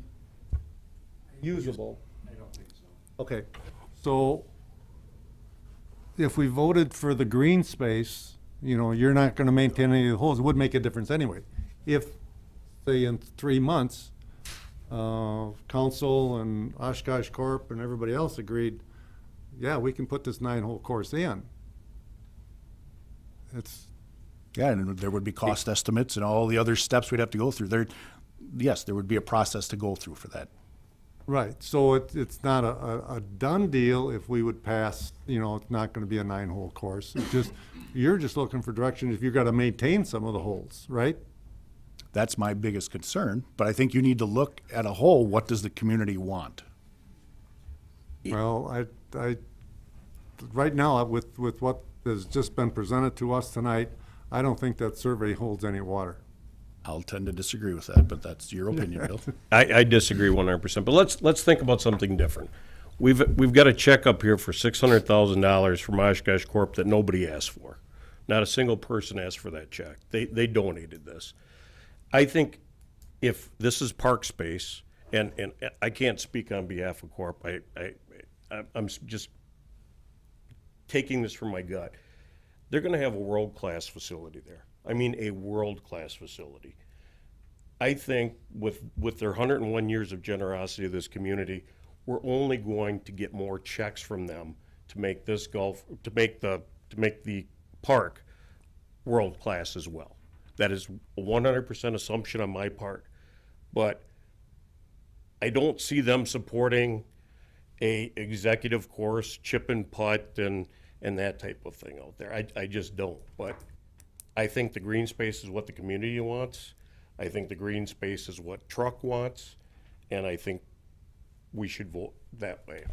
usable. I don't think so. Okay, so if we voted for the green space, you're not gonna maintain any of the holes, it would make a difference anyway. If, say, in 3 months, council and Oshkosh Corp and everybody else agreed, yeah, we can put this 9-hole course in. Yeah, and there would be cost estimates and all the other steps we'd have to go through. Yes, there would be a process to go through for that. Right, so it's not a done deal if we would pass, it's not gonna be a 9-hole course. You're just looking for direction if you've gotta maintain some of the holes, right? That's my biggest concern, but I think you need to look at a whole, what does the community want? Well, right now, with what has just been presented to us tonight, I don't think that survey holds any water. I'll tend to disagree with that, but that's your opinion, Bill. I disagree 100%, but let's think about something different. We've got a check up here for $600,000 from Oshkosh Corp that nobody asked for. Not a single person asked for that check. They donated this. I think if this is park space, and I can't speak on behalf of Corp, I'm just taking this from my gut. They're gonna have a world-class facility there. I mean a world-class facility. I think with their 101 years of generosity of this community, we're only going to get more checks from them to make this to make the park world-class as well. That is a 100% assumption on my part, but I don't see them supporting a executive course, chip and putt, and that type of thing out there. I just don't. But I think the green space is what the community wants. I think the green space is what Truck wants, and I think we should vote that way.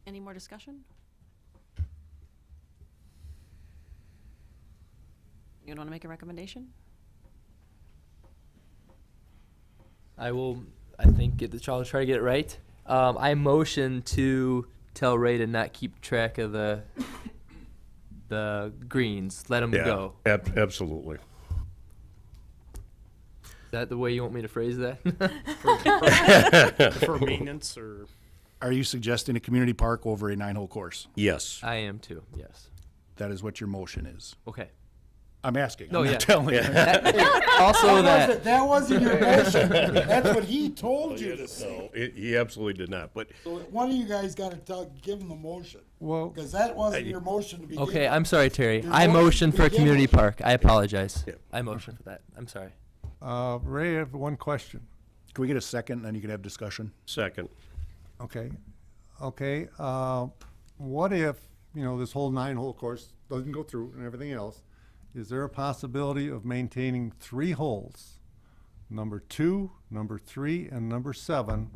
Any more discussion? You want to make a recommendation? I will, I think, I'll try to get it right. I motion to tell Ray to not keep track of the greens. Let them go. Absolutely. Is that the way you want me to phrase that? For maintenance or? Are you suggesting a community park over a 9-hole course? Yes. I am too, yes. That is what your motion is. Okay. I'm asking. No, I'm yeah. not telling you. Also that. That wasn't your motion. That's what he told you to say. No, he absolutely did not. But So one of you guys got to give him the motion. Well, Because that wasn't your motion to begin Okay, with. I'm sorry, Terry. Your I motion for a begin community with. park. I apologize. Yeah. I motion for that. I'm sorry. Ray, I have one question. Can we get a second, and then you can have discussion? second, Okay. What if, this whole 9-hole course doesn't go through and everything else? Is there a possibility of maintaining 3 holes, number 2, number 3, and number 7,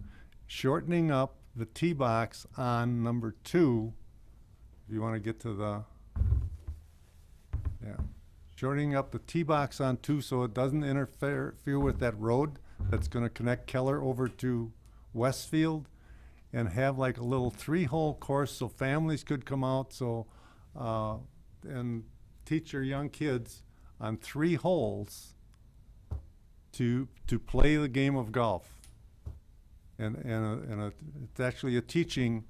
shortening up the tee box on number 2, if you want to get to the, shortening up the tee box on 2 so it doesn't interfere with that road that's going to connect Keller over to Westfield, and have like a little 3-hole course so families could come out, and teach your young kids on 3 holes to play the game of golf. And it's actually a teaching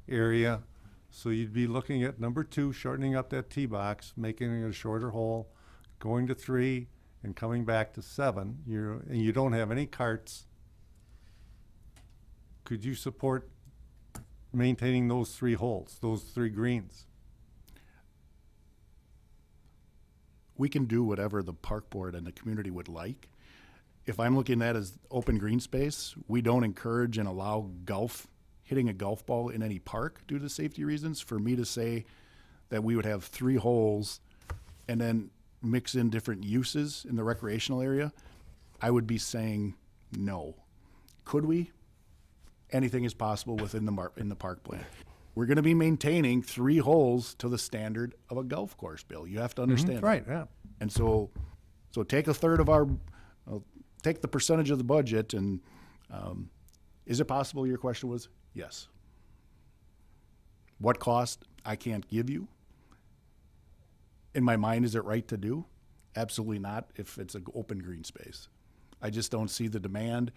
area, so you'd be looking at number 2, shortening up that tee box, making it a shorter hole, going to 3, and coming back to 7. And you don't have any carts. Could you support maintaining those 3 holes, those 3 greens? We can do whatever the park board and the community would like. If I'm looking at it as open green space, we don't encourage and allow hitting a golf ball in any park due to safety reasons. For me to say that we would have 3 holes and then mix in different uses in the recreational area, I would be saying no. Could we? Anything is possible within in the park plan. We're going to be maintaining 3 holes to the standard of a golf course, Bill. You have to understand that. Right, yeah. And so take a third of take the percentage of the budget, and is it possible? Your question was yes. What cost? I can't give you. In my mind, is it right to do? Absolutely not. If it's an open green space, I just don't see the demand.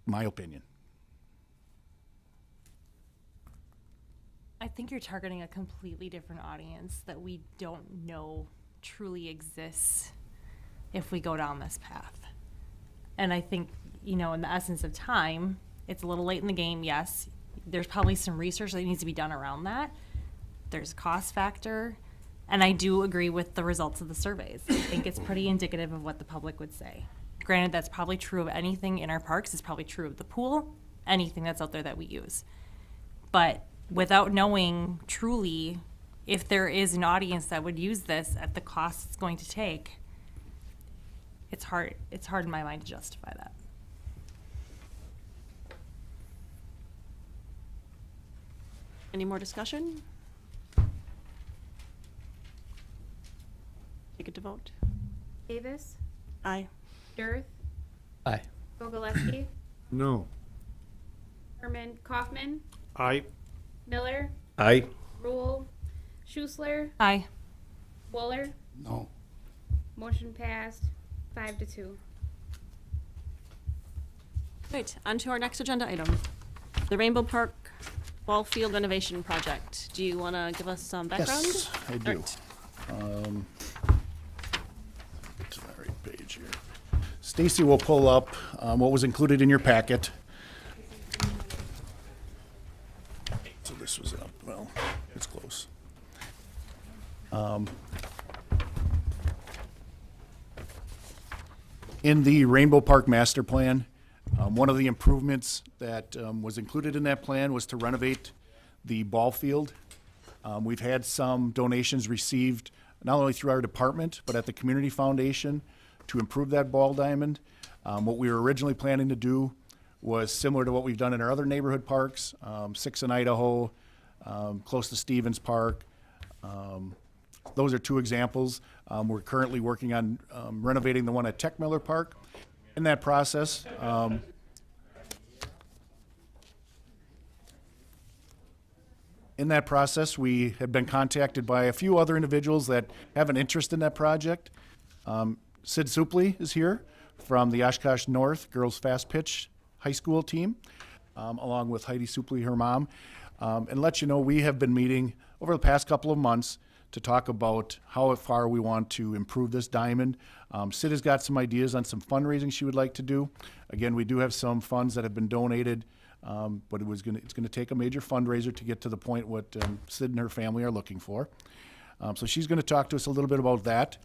My opinion. I think you're targeting a completely different audience that we don't know truly exists if we go down this path. And I think, in the essence of time, it's a little late in the game, yes. There's probably some research that needs to be done around that. There's a cost factor. And I do agree with the results of the surveys. I think it's pretty indicative of what the public would say. Granted, that's probably true of anything in our parks. It's probably true of the pool, anything that's out there that we use. But without knowing truly if there is an audience that would use this at the cost it's going to take, it's hard in my mind to justify that. Any more discussion? Take it to vote. Davis, Aye. Dirth, Aye. Gogolewski, No. Kaufman, Aye. Miller, aye. Rule, Schussler, Aye. Wohler. No. Motion passed 5-2. Great, on to our next agenda item. the Rainbow Park Ball Field renovation project. Do you want to give us some background? Yes, I do. Alright. Get to the right page here. Stacy will pull up what was included in your packet. So this was up, well, it's close. In the Rainbow Park Master Plan, one of the improvements that was included in that plan was to renovate the ball field. We've had some donations received, not only through our department, but at the Community Foundation to improve that ball diamond. What we were originally planning to do was similar to what we've done in our other neighborhood parks, 6 in Idaho, close to Stevens Park. Those are two examples. We're currently working on renovating the one at Tech Miller Park. In that process, we had been contacted by a few other individuals that have an interest in that project. Sid Supley is here from the Oshkosh North Girls Fast Pitch High School team, along with Heidi Supley, her mom. And let you know, we have been meeting over the past couple of months to talk about how far we want to improve this diamond. Sid has got some ideas on some fundraising she would like to do. Again, we do have some funds that have been donated, but it's gonna take a major fundraiser to get to the point what Sid and her family are looking for. So she's gonna talk to us a little bit about that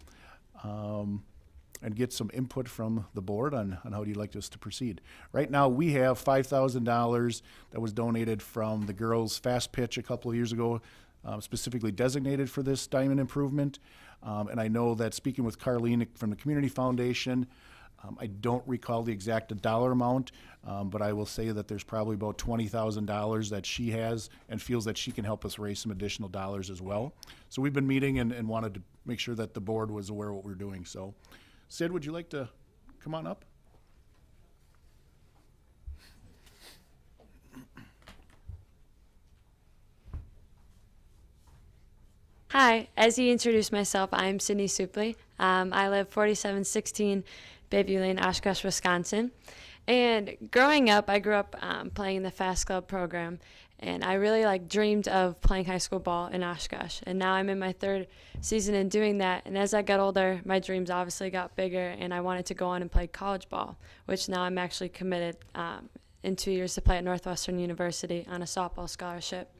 and get some input from the board on how you'd like us to proceed. Right now, we have $5,000 that was donated from the girls' fast pitch a couple of years ago, specifically designated for this diamond improvement. And I know that speaking with Carlene from the Community Foundation, I don't recall the exact dollar amount, but I will say that there's probably about $20,000 that she has and feels that she can help us raise some additional dollars as well. So we've been meeting and wanted to make sure that the board was aware of what we're doing. So Sid, would you like to come on up? Hi, as he introduced myself, I'm Sydney Supley. I live 4716 Bayview Lane, Oshkosh, Wisconsin. And growing up, I grew up playing in the Fast Club program, and I really dreamed of playing high school ball in Oshkosh. And now I'm in my 3rd season in doing that. And as I got older, my dreams obviously got bigger, and I wanted to go on and play college ball, which now I'm actually committed in 2 years to play at Northwestern University on a softball scholarship.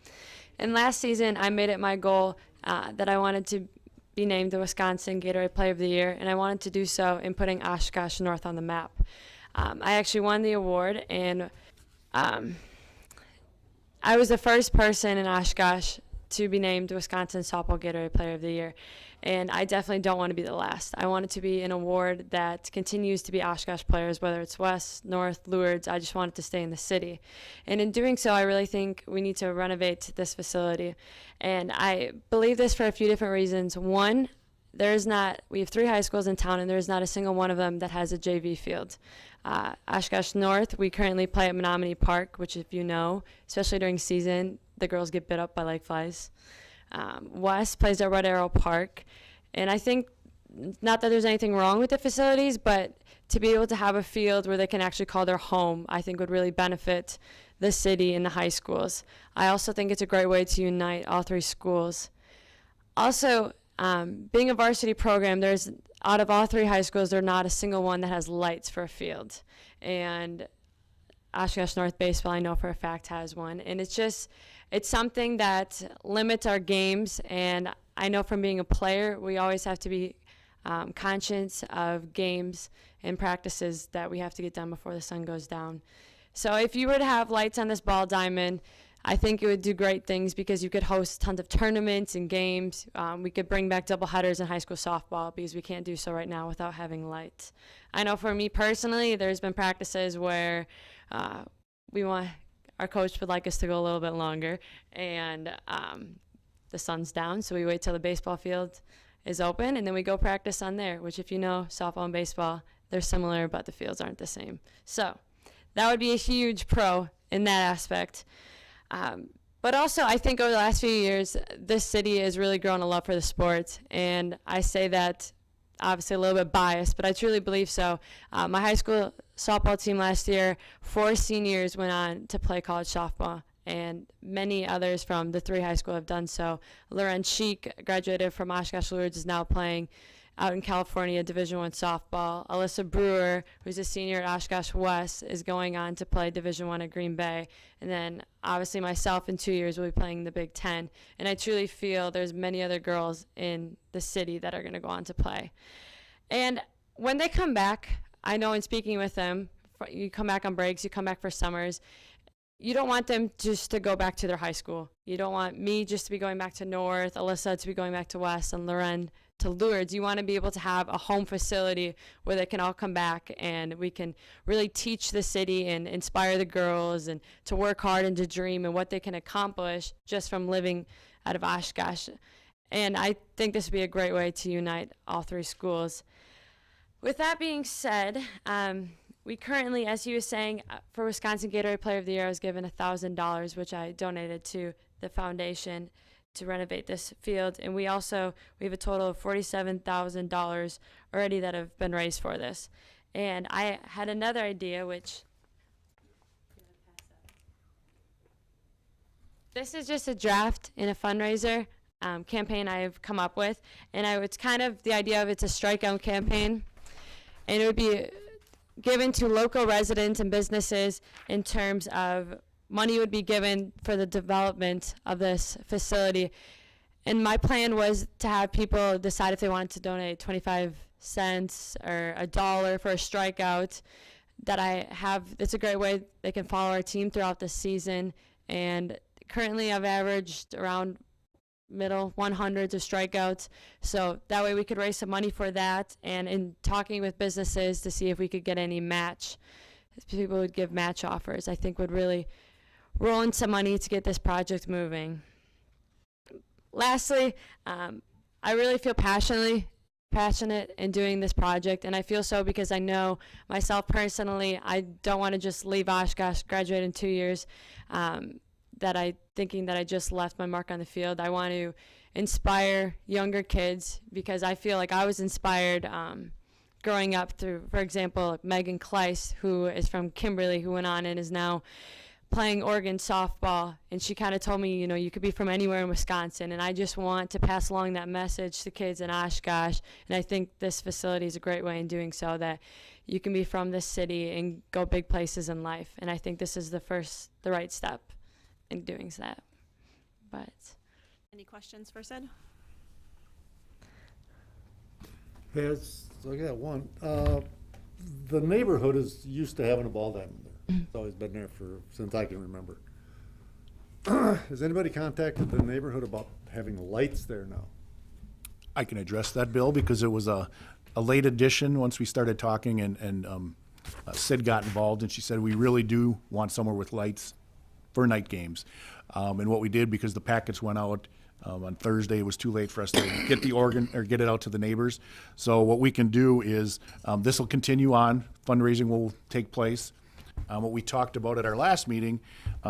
And last season, I made it my goal that I wanted to be named the Wisconsin Gatorade Player of the Year, and I wanted to do so in putting Oshkosh North on the map. I actually won the award, and I was the first person in Oshkosh to be named Wisconsin Softball Gatorade Player of the Year, and I definitely don't want to be the last. I want it to be an award that continues to be Oshkosh players, whether it's West, North, Lourdes. I just want it to stay in the city. And in doing so, I really think we need to renovate this facility. And I believe this for a few different reasons. One, we have 3 high schools in town, and there's not a single one of them that has a JV field. Oshkosh North, we currently play at Menominee Park, which, if you know, especially during season, the girls get bit up by lake flies. West plays at Red Arrow Park, and I think, not that there's anything wrong with the facilities, but to be able to have a field where they can actually call their home, I think would really benefit the city and the high schools. I also think it's a great way to unite all 3 schools. Also, being a varsity program, out of all 3 high schools, there's not a single one that has lights for a field. And Oshkosh North Baseball, I know for a fact, has one. And it's something that limits our games. And I know from being a player, we always have to be conscious of games and practices that we have to get done before the sun goes down. So if you were to have lights on this ball diamond, I think it would do great things because you could host tons of tournaments and games. We could bring back doubleheaders in high school softball because we can't do so right now without having lights. I know for me personally, there's been practices where our coach would like us to go a little bit longer, and the sun's down, so we wait till the baseball field is open, and then we go practice on there, which, if you know, softball and baseball, they're similar, but the fields aren't the same. So that would be a huge pro in that aspect. But also, I think over the last few years, this city has really grown a love for the sport, and I say that obviously a little bit biased, but I truly believe so. My high school softball team last year, 4 seniors went on to play college softball, and many others from the 3 high school have done so. Loren Sheik graduated from Oshkosh Lourdes, is now playing out in California Division I softball. Alyssa Brewer, who's a senior at Oshkosh West, is going on to play Division I at Green Bay. And then obviously myself in 2 years will be playing the Big Ten. And I truly feel there's many other girls in the city that are going to go on to play. And when they come back, I know in speaking with them, you come back on breaks, you come back for summers, you don't want them just to go back to their high school. You don't want me just to be going back to North, Alyssa to be going back to West, and Loren to Lourdes. You want to be able to have a home facility where they can all come back and we can really teach the city and inspire the girls and to work hard and to dream and what they can accomplish just from living out of Oshkosh. And I think this would be a great way to unite all 3 schools. With that being said, we currently, as he was saying, for Wisconsin Gatorade Player of the Year, I was given $1,000, which I donated to the foundation to renovate this field. And we have a total of $47,000 already that have been raised for this. And I had another idea, which this is just a draft in a fundraiser campaign I've come up with. And it's kind of the idea of it's a strikeout campaign. And it would be given to local residents and businesses in terms of money would be given for the development of this facility. And my plan was to have people decide if they wanted to donate 25 cents or $1 for a strikeout. That I have, it's a great way they can follow our team throughout the season. And currently I've averaged around middle 100s of strikeouts. So that way we could raise some money for that. And in talking with businesses to see if we could get any match, if people would give match offers, I think would really roll in some money to get this project moving. Lastly, I really feel passionate in doing this project, and I feel so because I know myself personally, I don't want to just leave Oshkosh, graduate in 2 years, thinking that I just left my mark on the field. I want to inspire younger kids because I feel like I was inspired growing up through, for example, Megan Kleiss, who is from Kimberly, who went on and is now playing Oregon softball, and she kind of told me, you could be from anywhere in Wisconsin, and I just want to pass along that message to kids in Oshkosh, and I think this facility is a great way in doing so, that you can be from this city and go big places in life, and I think this is the right step in doing that. But Any questions for Sid? I got one. The neighborhood is used to having a ball diamond there. It's always been there since I can remember. Has anybody contacted the neighborhood about having lights there now? I can address that, Bill, because it was a late addition once we started talking, and Sid got involved, and she said, we really do want somewhere with lights for night games. And what we did, because the packets went out on Thursday, it was too late for us to get get it out to the neighbors. So what we can do is, this will continue on, fundraising will take place. What we talked about at our last meeting,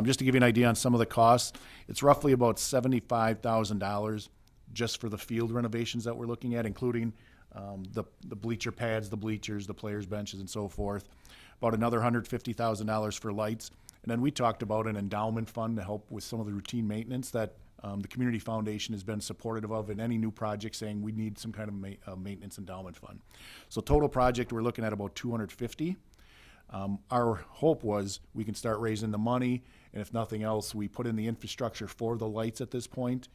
just to give you an idea on some of the costs, it's roughly about $75,000 just for the field renovations that we're looking at, including the bleacher pads, the bleachers, the players' benches, and so forth. About another $150,000 for lights. And then we talked about an endowment fund to help with some of the routine maintenance that the community foundation has been supportive of in any new project, saying we need some kind of maintenance endowment fund. So total project, we're looking at about $250,000. Our hope was we can start raising the money, and if nothing else, we put in the infrastructure for the lights at this point,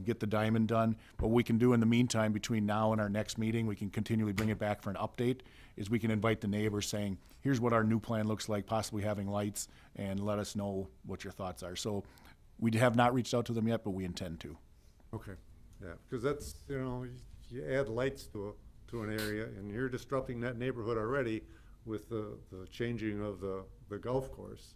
get the diamond done. What we can do in the meantime, between now and our next meeting, we can continually bring it back for an update, is we can invite the neighbors saying, here's what our new plan looks like, possibly having lights, and let us know what your thoughts are. So we have not reached out to them yet, but we intend to. Okay, yeah, because that's, you add lights to an area, and you're disrupting that neighborhood already with the changing of the golf course.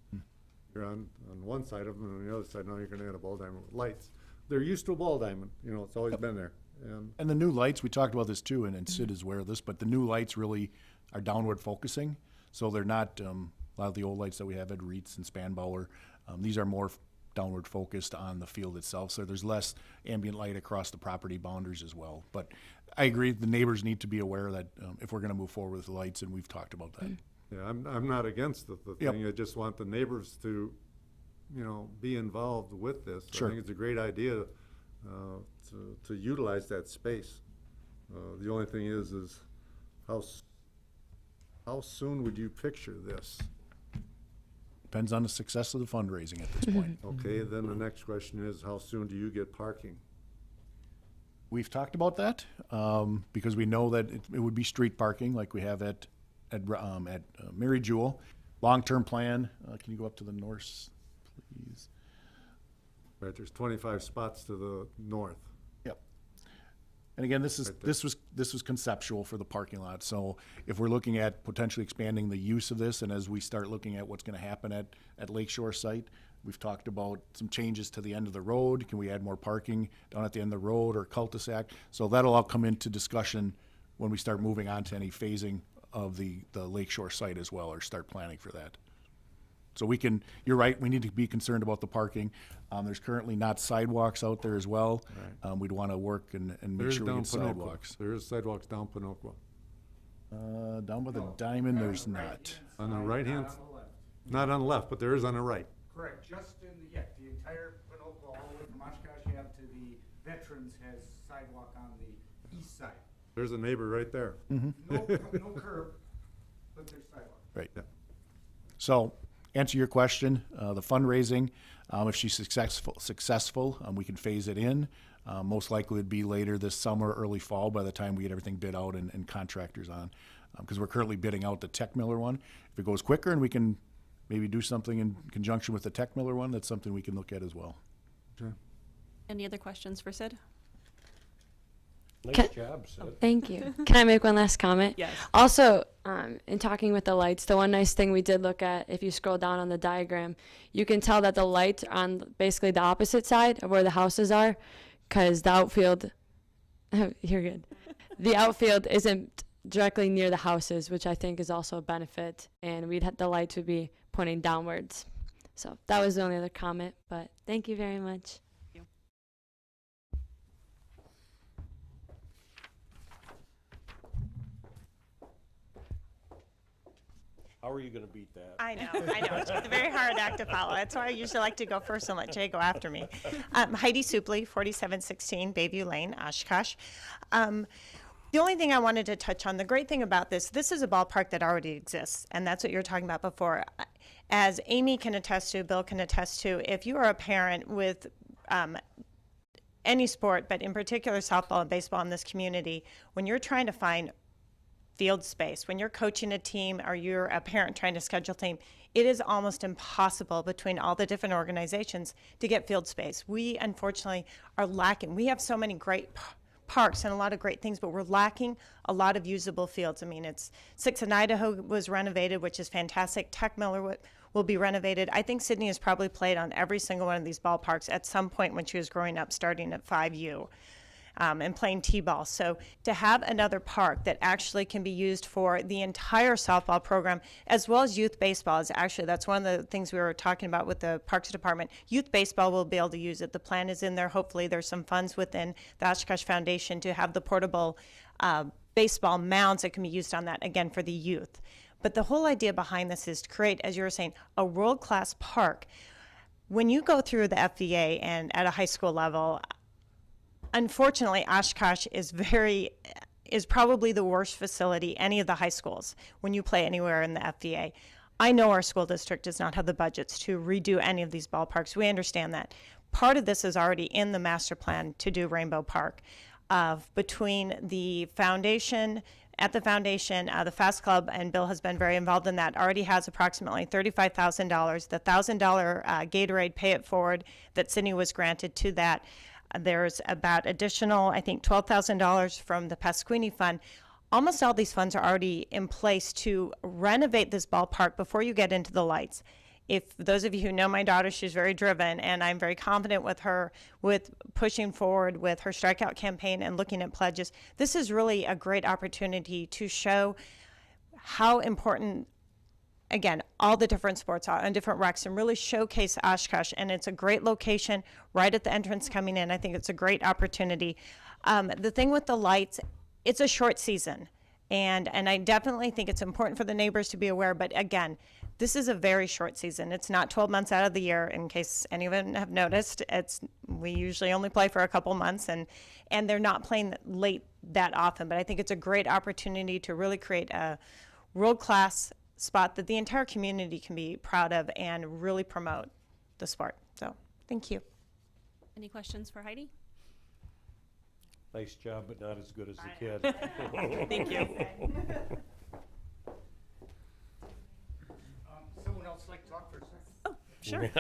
You're on one side of them, and on the other side, now you're gonna add a ball diamond with lights. They're used to a ball diamond, it's always been there. And the new lights, we talked about this too, and Sid is aware of this, but the new lights really are downward focusing, so they're not, a lot of the old lights that we have at Reitz and Spanbauer, these are more downward focused on the field itself, so there's less ambient light across the property boundaries as well. But I agree, the neighbors need to be aware that if we're gonna move forward with the lights, and we've talked about that. Yeah, I'm not against the Yep. thing. I just want the neighbors to, be involved with this. Sure. I think it's a great idea to utilize that space. The only thing is how soon would you picture this? Depends on the success of the fundraising at this point. Okay, then the next question is, how soon do you get parking? We've talked about that, because we know that it would be street parking like we have at Mary Jewel. Long-term plan, can you go up to the north, please? Right, there's 25 spots to the north. Yep. And again, this Right there. was conceptual for the parking lot. So if we're looking at potentially expanding the use of this, and as we start looking at what's gonna happen at Lakeshore site, we've talked about some changes to the end of the road. Can we add more parking down at the end of the road or cul-de-sac? So that'll all come into discussion when we start moving on to any phasing of the Lakeshore site as well, or start planning for that. So you're right, we need to be concerned about the parking. There's currently not sidewalks out there as well. Right. We'd want to work and make There's sure we down get Pinoqua. sidewalks. There is sidewalks down Pinoqua. Down by the diamond, there's not. On the right hand, not on the left, but there is on the right. Correct, just in the entire Pinoqua, all the way from Oshkosh Ave to the Veterans has sidewalk on the east side. There's a neighbor right there. No curb, but there's sidewalk. Right. Yeah. So, answer your question, the fundraising, if she's successful, we can phase it in. Most likely it'd be later this summer, early fall, by the time we get everything bid out and contractors on. Because we're currently bidding out the Tech Miller one. If it goes quicker and we can maybe do something in conjunction with the Tech Miller one, that's something we can look at as well. Okay. Any other questions for Sid? Nice job, Sid. Thank you. Can I make one last comment? Yes. Also, in talking with the lights, the one nice thing we did look at, if you scroll down on the diagram, you can tell that the lights are on basically the opposite side of where the houses are, because the outfield, you're good. The outfield isn't directly near the houses, which I think is also a benefit, and the lights would be pointing downwards. So that was the only other comment, but thank you very much. How are you gonna beat that? I know. It's a very hard act to follow. That's why I usually like to go first and let Jay go after me. Heidi Supley, 4716 Bayview Lane, Oshkosh. The only thing I wanted to touch on, the great thing about this is a ballpark that already exists, and that's what you were talking about before. As Amy can attest to, Bill can attest to, if you are a parent with any sport, but in particular softball and baseball in this community, when you're trying to find field space, when you're coaching a team or you're a parent trying to schedule a team, it is almost impossible between all the different organizations to get field space. We unfortunately are lacking. We have so many great parks and a lot of great things, but we're lacking a lot of usable fields. I mean, it's 6 in Idaho was renovated, which is fantastic. Tech Miller will be renovated. I think Sydney has probably played on every single one of these ballparks at some point when she was growing up, starting at 5U. And playing t-ball. So to have another park that actually can be used for the entire softball program, as well as youth baseball, that's one of the things we were talking about with the Parks Department. Youth baseball will be able to use it. The plan is in there. Hopefully there's some funds within the Oshkosh Foundation to have the portable baseball mounds that can be used on that, again, for the youth. But the whole idea behind this is to create, as you were saying, a world-class park. When you go through the FVA and at a high school level, unfortunately, Oshkosh is probably the worst facility, any of the high schools, when you play anywhere in the FVA. I know our school district does not have the budgets to redo any of these ballparks. We understand that. Part of this is already in the master plan to do Rainbow Park. Between the foundation, the Fast Club, and Bill has been very involved in that, already has approximately $35,000. The $1,000 Gatorade Pay It Forward that Sydney was granted to that. There's about additional, I think, $12,000 from the Pasquini Fund. Almost all these funds are already in place to renovate this ballpark before you get into the lights. If those of you who know my daughter, she's very driven, and I'm very confident with her with pushing forward with her strikeout campaign and looking at pledges. This is really a great opportunity to show how important, again, all the different sports are on different recs, and really showcase Oshkosh. And it's a great location right at the entrance coming in. I think it's a great opportunity. The thing with the lights, it's a short season. And I definitely think it's important for the neighbors to be aware, but again, this is a very short season. It's not 12 months out of the year, in case anyone have noticed. We usually only play for a couple months, and they're not playing late that often. But I think it's a great opportunity to really create a world-class spot that the entire community can be proud of and really promote the sport. So, thank you. Any questions for Heidi? Nice job, but not as good as the kid. Thank you. Someone else like to talk for a second? Oh, sure.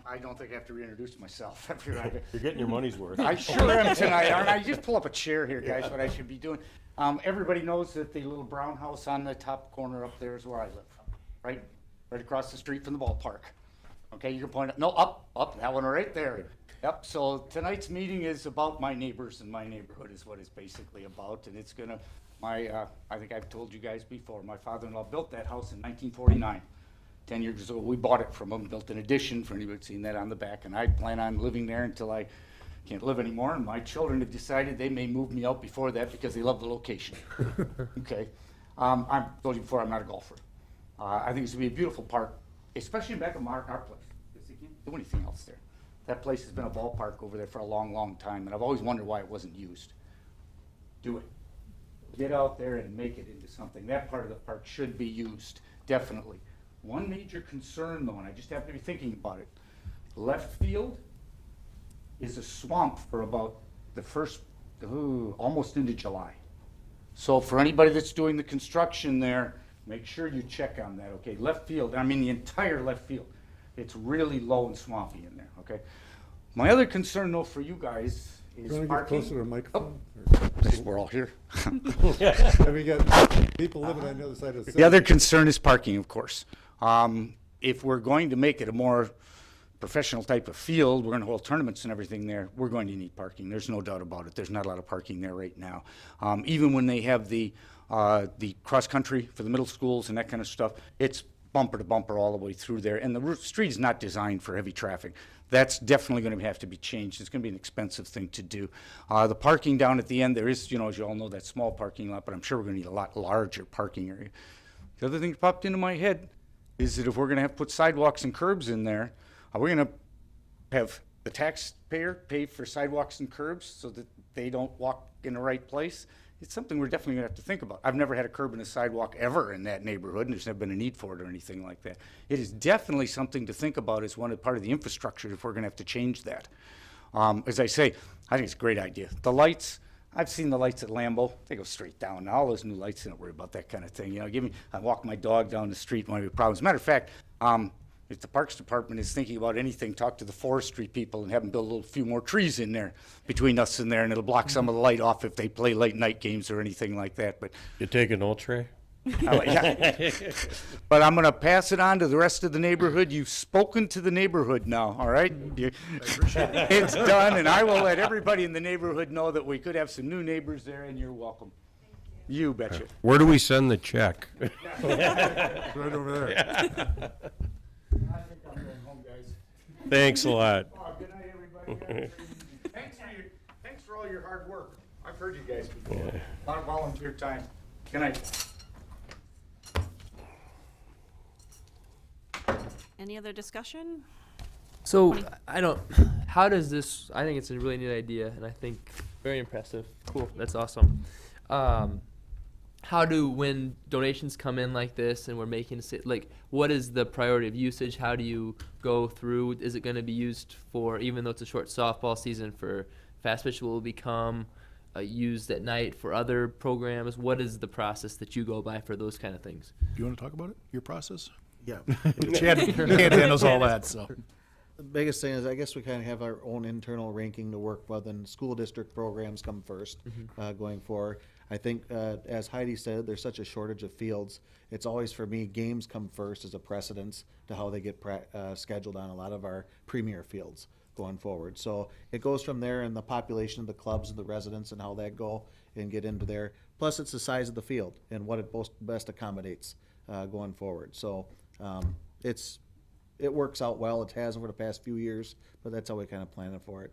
I don't think I have to reintroduce myself. You're getting your money's worth. I sure am tonight, aren't I? Just pull up a chair here, guys, what I should be doing. Everybody knows that the little brown house on the top corner up there is where I live, right? Right across the street from the ballpark. Okay, you can point out, no, up, that one right there. Yep, so tonight's meeting is about my neighbors and my neighborhood is what it's basically about, and it's gonna, I think I've told you guys before, my father-in-law built that house in 1949. 10 years ago, we bought it from him, built an addition, for anybody seen that on the back, and I plan on living there until I can't live anymore, and my children have decided they may move me out before that because they love the location. Okay, I told you before, I'm not a golfer. I think it's gonna be a beautiful park, especially in back of our place, because they can't do anything else there. That place has been a ballpark over there for a long, long time, and I've always wondered why it wasn't used. Do it. Get out there and make it into something. That part of the park should be used, definitely. One major concern, though, and I just have to be thinking about it, left field is a swamp for about the first, almost into July. So for anybody that's doing the construction there, make sure you check on that, okay? Left field, I mean the entire left field. It's really low and swampy in there, okay? My other concern, though, for you guys is You wanna get parking. closer to the microphone? We're all here. Have we got people living on the other side of the city? The other concern is parking, of course. If we're going to make it a more professional type of field, we're going to hold tournaments and everything there, we're going to need parking. There's no doubt about it. There's not a lot of parking there right now. Even when they have the cross-country for the middle schools and that kind of stuff, it's bumper to bumper all the way through there. And the street is not designed for heavy traffic. That's definitely going to have to be changed. It's going to be an expensive thing to do. The parking down at the end, there is, as you all know, that small parking lot, but I'm sure we're going to need a lot larger parking area. The other thing that popped into my head is that if we're going to have to put sidewalks and curbs in there, we're going to have the taxpayer pay for sidewalks and curbs so that they don't walk in the right place. It's something we're definitely going to have to think about. I've never had a curb and a sidewalk ever in that neighborhood, and there's never been a need for it or anything like that. It is definitely something to think about as part of the infrastructure if we're going to have to change that. As I say, I think it's a great idea. The lights, I've seen the lights at Lambeau. They go straight down. Now, all those new lights, don't worry about that kind of thing. I walk my dog down the street, one of the problems. Matter of fact, if the Parks Department is thinking about anything, talk to the forestry people and have them build a few more trees in there between us and there, and it'll block some of the light off if they play late night games or anything like that. But You take an old tray? yeah. But I'm going to pass it on to the rest of the neighborhood. You've spoken to the neighborhood now, all right? It's done, and I will let everybody in the neighborhood know that we could have some new neighbors there, and you're welcome. You betcha. Where do we send the check? Right over there. I think I'm going home, guys. Thanks a lot. Oh, good night, everybody. Thanks for all your hard work. I've heard you guys before. A lot of volunteer time. Good night. Any other discussion? So how does this, I think it's a really neat idea, and I think very impressive. Cool, that's awesome. When donations come in like this and we're making, what is the priority of usage? How do you go through? Is it going to be used for, even though it's a short softball season, for fast pitch will become used at night for other programs? What is the process that you go by for those kind of things? Do you want to talk about it, your process? Yeah. Chad handles all that, so. The biggest thing is, I guess we kind of have our own internal ranking to work with, and school district programs come first going forward. I think, as Heidi said, there's such a shortage of fields. It's always, for me, games come first as a precedence to how they get scheduled on a lot of our premier fields going forward. So it goes from there, and the population of the clubs and the residents and how that go and get into there. Plus, it's the size of the field and what it best accommodates going forward. So it works out well. It has over the past few years, but that's how we kind of plan it for it.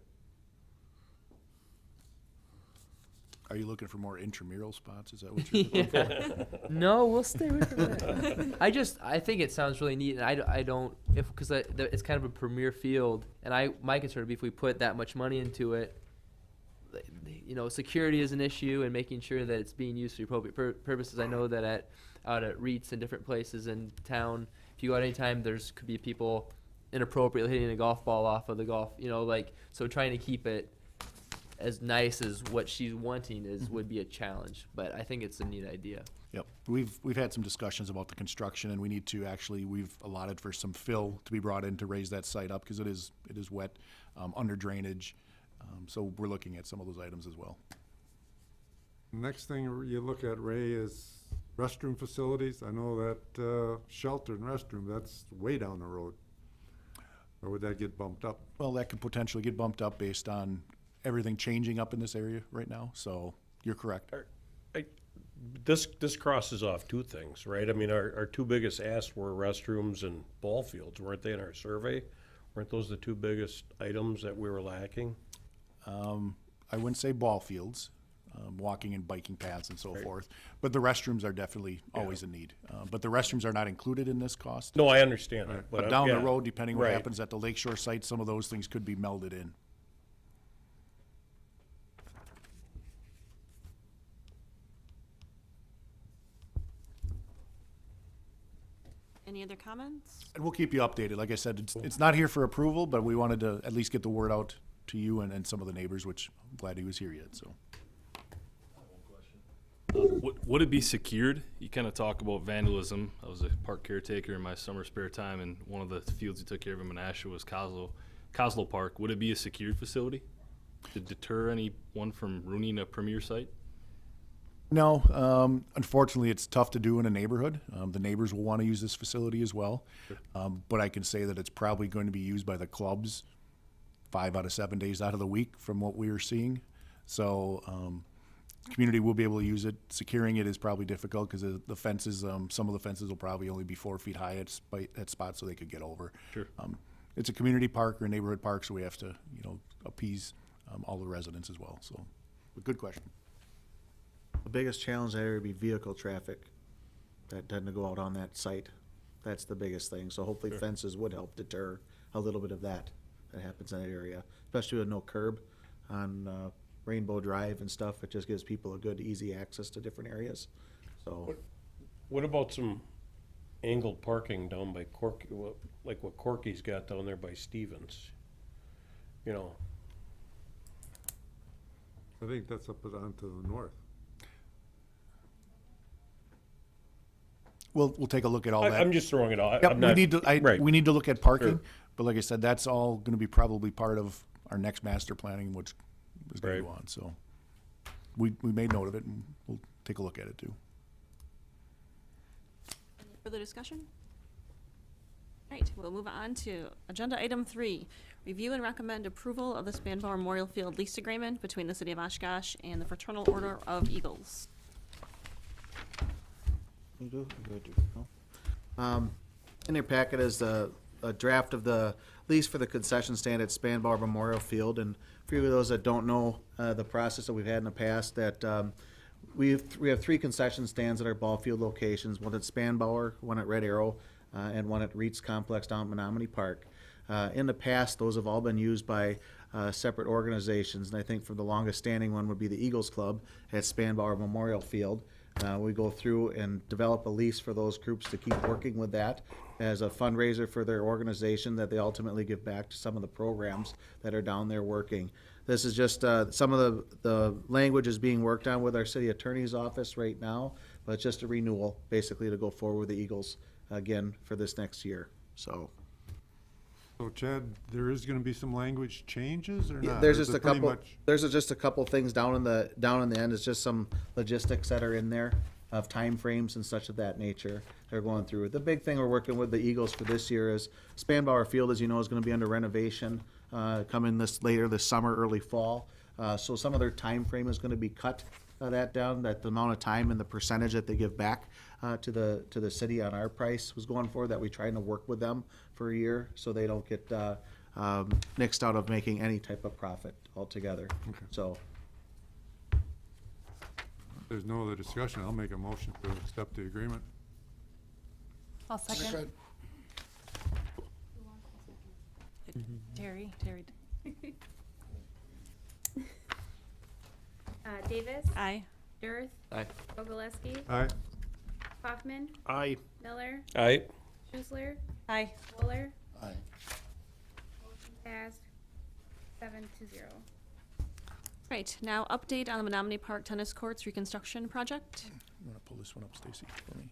Are you looking for more intramural spots? Is that what you're looking for? No, we'll stay away from that. I think it sounds really neat, and I don't, because it's kind of a premier field, and my concern would be if we put that much money into it, you know, security is an issue, and making sure that it's being used for appropriate purposes. I know that out at REITs and different places in town, if you go out anytime, could be people inappropriately hitting a golf ball off of the golf, you know, like, so trying to keep it as nice as what she's wanting would be a challenge, but I think it's a neat idea. Yep, we've had some discussions about the construction, and we need to we've allotted for some fill to be brought in to raise that site up, because it is wet, under drainage, so we're looking at some of those items as well. Next thing you look at, Ray, is restroom facilities. I know that shelter and restroom, that's way down the road. Or would that get bumped up? Well, that could potentially get bumped up based on everything changing up in this area right now, so you're correct. This crosses off two things, right? I mean, our two biggest asks were restrooms and ball fields, weren't they, in our survey? Weren't those the two biggest items that we were lacking? I wouldn't say ball fields, walking and biking paths and so forth, but the restrooms are definitely always a need. But the restrooms are not included in this cost. No, I understand that. But down the road, depending what happens at the Lakeshore site, some of those things could be melded in. Any other comments? And we'll keep you updated. Like I said, it's not here for approval, but we wanted to at least get the word out to you and some of the neighbors, which I'm glad he was here yet, so. Would it be secured? You kind of talk about vandalism. I was a park caretaker in my summer spare time, and one of the fields you took care of in Menasha was Coslow Park. Would it be a secured facility to deter anyone from ruining a premier site? No, unfortunately, it's tough to do in a neighborhood. The neighbors will want to use this facility as well. But I can say that it's probably going to be used by the clubs 5 out of 7 days out of the week from what we are seeing. So community will be able to use it. Securing it is probably difficult because the fences, some of the fences will probably only be 4 feet high at spots so they could get over. Sure. It's a community park or a neighborhood park, so we have to, appease all the residents as well. So, but good question. The biggest challenge there would be vehicle traffic that doesn't go out on that site. That's the biggest thing. So hopefully fences would help deter a little bit of that happens in that area, especially with no curb on Rainbow Drive and stuff. It just gives people a good, easy access to different areas. So, what about some angled parking down by Corky, like what Corky's got down there by Stevens? I think that's up on to the north. We'll take a look at all that. I'm just throwing it out. Yep, we need to look at parking, but like I said, that's all going to be probably part of our next master planning, which is going to go on. So we made note of it, and we'll take a look at it too. Any further discussion? All right, we'll move on to agenda item 3. Review and recommend approval of the Spanbauer Memorial Field lease agreement between the City of Oshkosh and the Fraternal Order of Eagles. in your packet is a draft of the lease for the concession stand at Spanbauer Memorial Field. And for you of those that don't know the process that we've had in the past, that we have 3 concession stands at our ball field locations, one at Spanbauer, one at Red Arrow, and one at Reed's Complex down at Menominee Park. In the past, those have all been used by separate organizations, and I think for the longest standing one would be the Eagles Club at Spanbauer Memorial Field. We go through and develop a lease for those groups to keep working with that as a fundraiser for their organization that they ultimately give back to some of the programs that are down there working. This is just some of the language is being worked on with our city attorney's office right now, but it's just a renewal basically to go forward with the Eagles again for this next year. So Chad, there is going to be some language changes or not? there's Or just is a it pretty couple. much- There's just a couple things down in the end. It's just some logistics that are in there of time frames and such of that nature. They're going through. The big thing we're working with the Eagles for this year is Spanbauer Field, as you know, is going to be under renovation coming later this summer, early fall. So some of their time frame is going to be cut that down. That the amount of time and the percentage that they give back to the city on our price was going for that. We trying to work with them for a year so they don't get nixed out of making any type of profit altogether. Okay. So there's no other discussion, I'll make a motion to accept the agreement. I'll second. Second. Terry. Davis. Aye. Dirth. Aye. Ogaleski. Aye. Hoffman. Aye. Miller. Aye. Schussler. Aye. Wooler. Aye. Motion passed 7-0. Great. Now, update on the Menominee Park Tennis Courts Reconstruction Project. You want to pull this one up, Stacy, for me?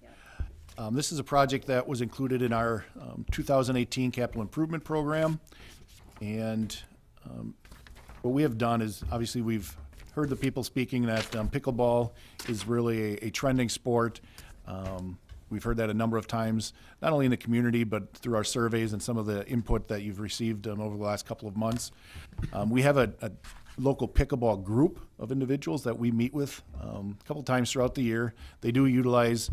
This is a project that was included in our 2018 capital improvement program. And what we have done is, obviously, we've heard the people speaking that pickleball is really a trending sport. We've heard that a number of times, not only in the community, but through our surveys and some of the input that you've received over the last couple of months. We have a local pickleball group of individuals that we meet with a couple times throughout the year. They do utilize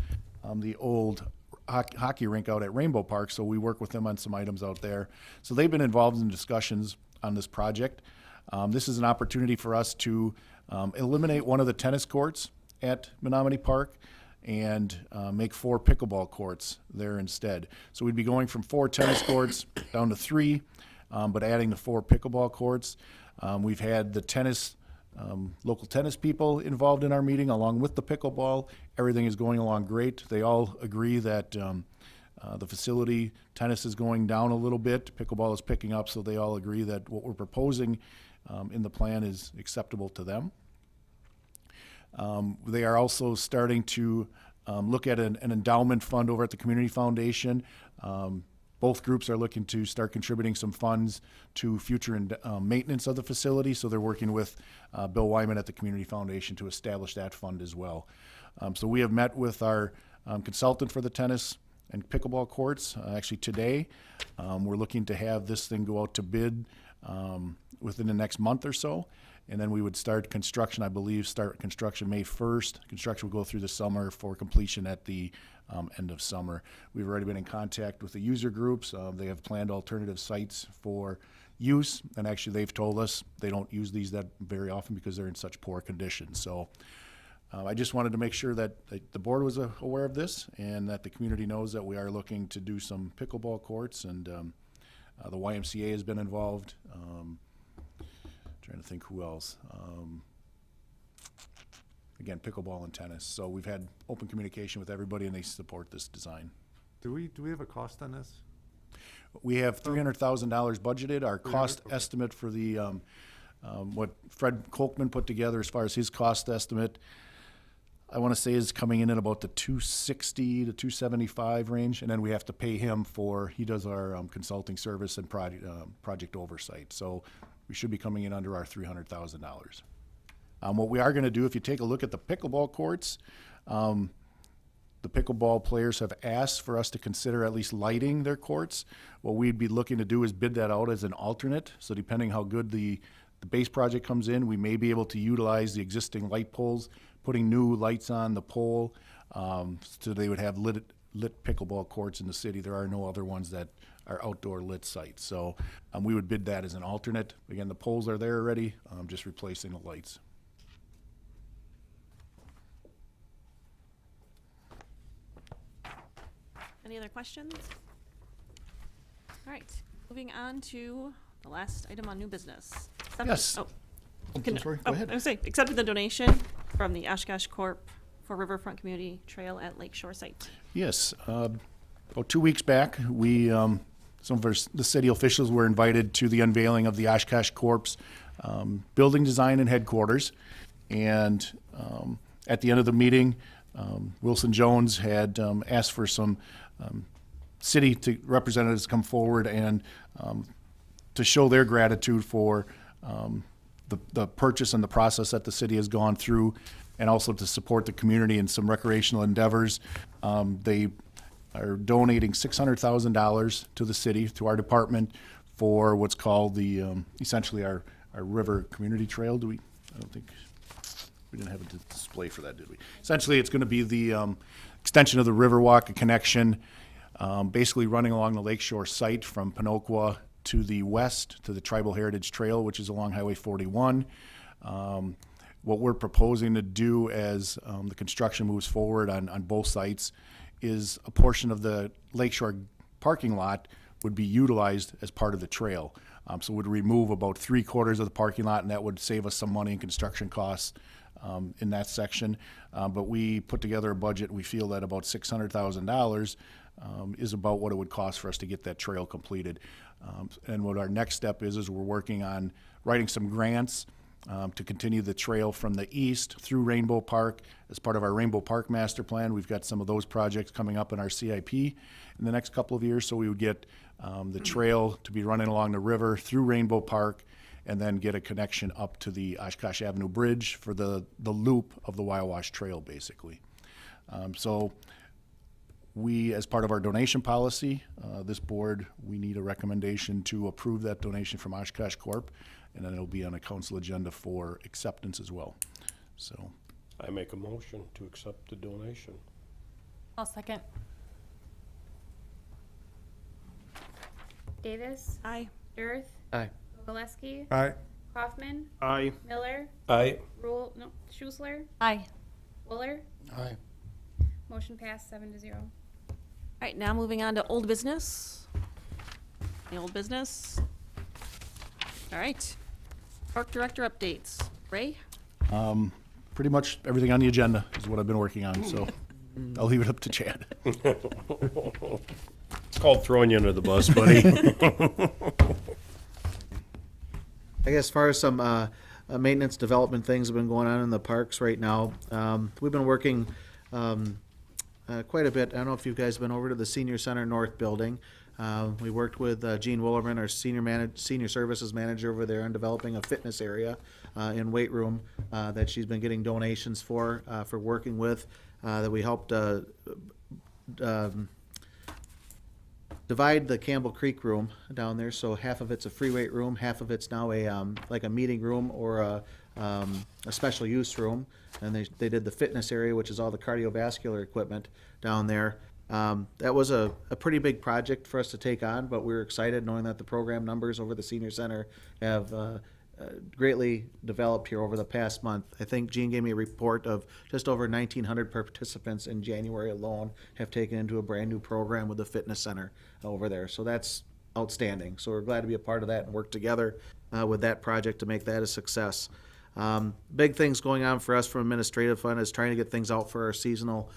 the old hockey rink out at Rainbow Park, so we work with them on some items out there. So they've been involved in discussions on this project. This is an opportunity for us to eliminate one of the tennis courts at Menominee Park and make 4 pickleball courts there instead. So we'd be going from 4 tennis courts down to 3, but adding the 4 pickleball courts. We've had the local tennis people involved in our meeting along with the pickleball. Everything is going along great. They all agree that the facility tennis is going down a little bit. Pickleball is picking up, so they all agree that what we're proposing in the plan is acceptable to them. They are also starting to look at an endowment fund over at the Community Foundation. Both groups are looking to start contributing some funds to future maintenance of the facility, so they're working with Bill Wyman at the Community Foundation to establish that fund as well. So we have met with our consultant for the tennis and pickleball courts actually today. We're looking to have this thing go out to bid within the next month or so, and then we would start construction, I believe, May 1st. Construction will go through the summer for completion at the end of summer. We've already been in contact with the user groups. They have planned alternative sites for use, and actually they've told us they don't use these that very often because they're in such poor condition. So I just wanted to make sure that the board was aware of this and that the community knows that we are looking to do some pickleball courts, and the YMCA has been involved. Trying to think who else. Again, pickleball and tennis. So we've had open communication with everybody, and they support this design. Do we have a cost on this? We have $300,000 budgeted. Our cost okay. estimate for the what Fred Kolkman put together as far as his cost estimate, I want to say is coming in at about the 260 to 275 range, and then we have to pay him he does our consulting service and project oversight. So we should be coming in under our $300,000. What we are going to do, if you take a look at the pickleball courts, the pickleball players have asked for us to consider at least lighting their courts. What we'd be looking to do is bid that out as an alternate. So depending how good the base project comes in, we may be able to utilize the existing light poles, putting new lights on the pole, so they would have lit pickleball courts in the city. There are no other ones that are outdoor lit sites. So we would bid that as an alternate. Again, the poles are there already, just replacing the lights. Any other questions? All right, moving on to the last item on new business. Yes. Oh, I'm sorry, go ahead. I was saying, accepting the donation from the Oshkosh Corp for Riverfront Community Trail at Lakeshore site. Yes. About 2 weeks back, some of the city officials were invited to the unveiling of the Oshkosh Corp's building design and headquarters. And at the end of the meeting, Wilson Jones had asked for some city representatives to come forward and to show their gratitude for the purchase and the process that the city has gone through, and also to support the community in some recreational endeavors. They are donating $600,000 to the city, to our department, for what's called the essentially our river community trail. I don't think we didn't have a display for that, did we? Essentially, it's going to be the extension of the Riverwalk, a connection basically running along the Lakeshore site from Panoqua to the west to the Tribal Heritage Trail, which is along Highway 41. what we're proposing to do as the construction moves forward on both sites is a portion of the Lakeshore parking lot would be utilized as part of the trail. So we'd remove about 3/4 of the parking lot, and that would save us some money in construction costs in that section. But we put together a budget. We feel that about $600,000 is about what it would cost for us to get that trail completed. And what our next step is we're working on writing some grants to continue the trail from the east through Rainbow Park as part of our Rainbow Park Master Plan. We've got some of those projects coming up in our CIP in the next couple of years, so we would get the trail to be running along the river through Rainbow Park and then get a connection up to the Oshkosh Avenue Bridge for the loop of the Wyowash Trail, basically. So we, as part of our donation policy, this board, we need a recommendation to approve that donation from Oshkosh Corp, and then it'll be on a council agenda for acceptance as well. So I make a motion to accept the donation. I'll second. Davis. Aye. Dirth. Aye. Valesky. Aye. Kaufman. Aye. Miller. Aye. Schuessler. Aye. Wooler. Aye. Motion passed 7-0. All right, now moving on to old business. The old business. All right. Park director updates. Ray? pretty much everything on the agenda is what I've been working on, so I'll leave it up to Chad. It's called throwing you under the bus, buddy. I guess as far as some maintenance development things have been going on in the parks right now, we've been working quite a bit. I don't know if you guys have been over to the Senior Center North building. We worked with Jean Willerman, our senior services manager over there, on developing a fitness area in weight room that she's been getting donations for working with, that we helped divide the Campbell Creek room down there, so half of it's a free weight room, half of it's now a like a meeting room or a special use room, and they did the fitness area, which is all the cardiovascular equipment down there. That was a pretty big project for us to take on, but we were excited knowing that the program numbers over the senior center have greatly developed here over the past month. I think Jean gave me a report of just over 1,900 participants in January alone have taken into a brand new program with the fitness center over there. So that's outstanding. So we're glad to be a part of that and work together with that project to make that a success. Big things going on for us from administrative fund is trying to get things out for our seasonal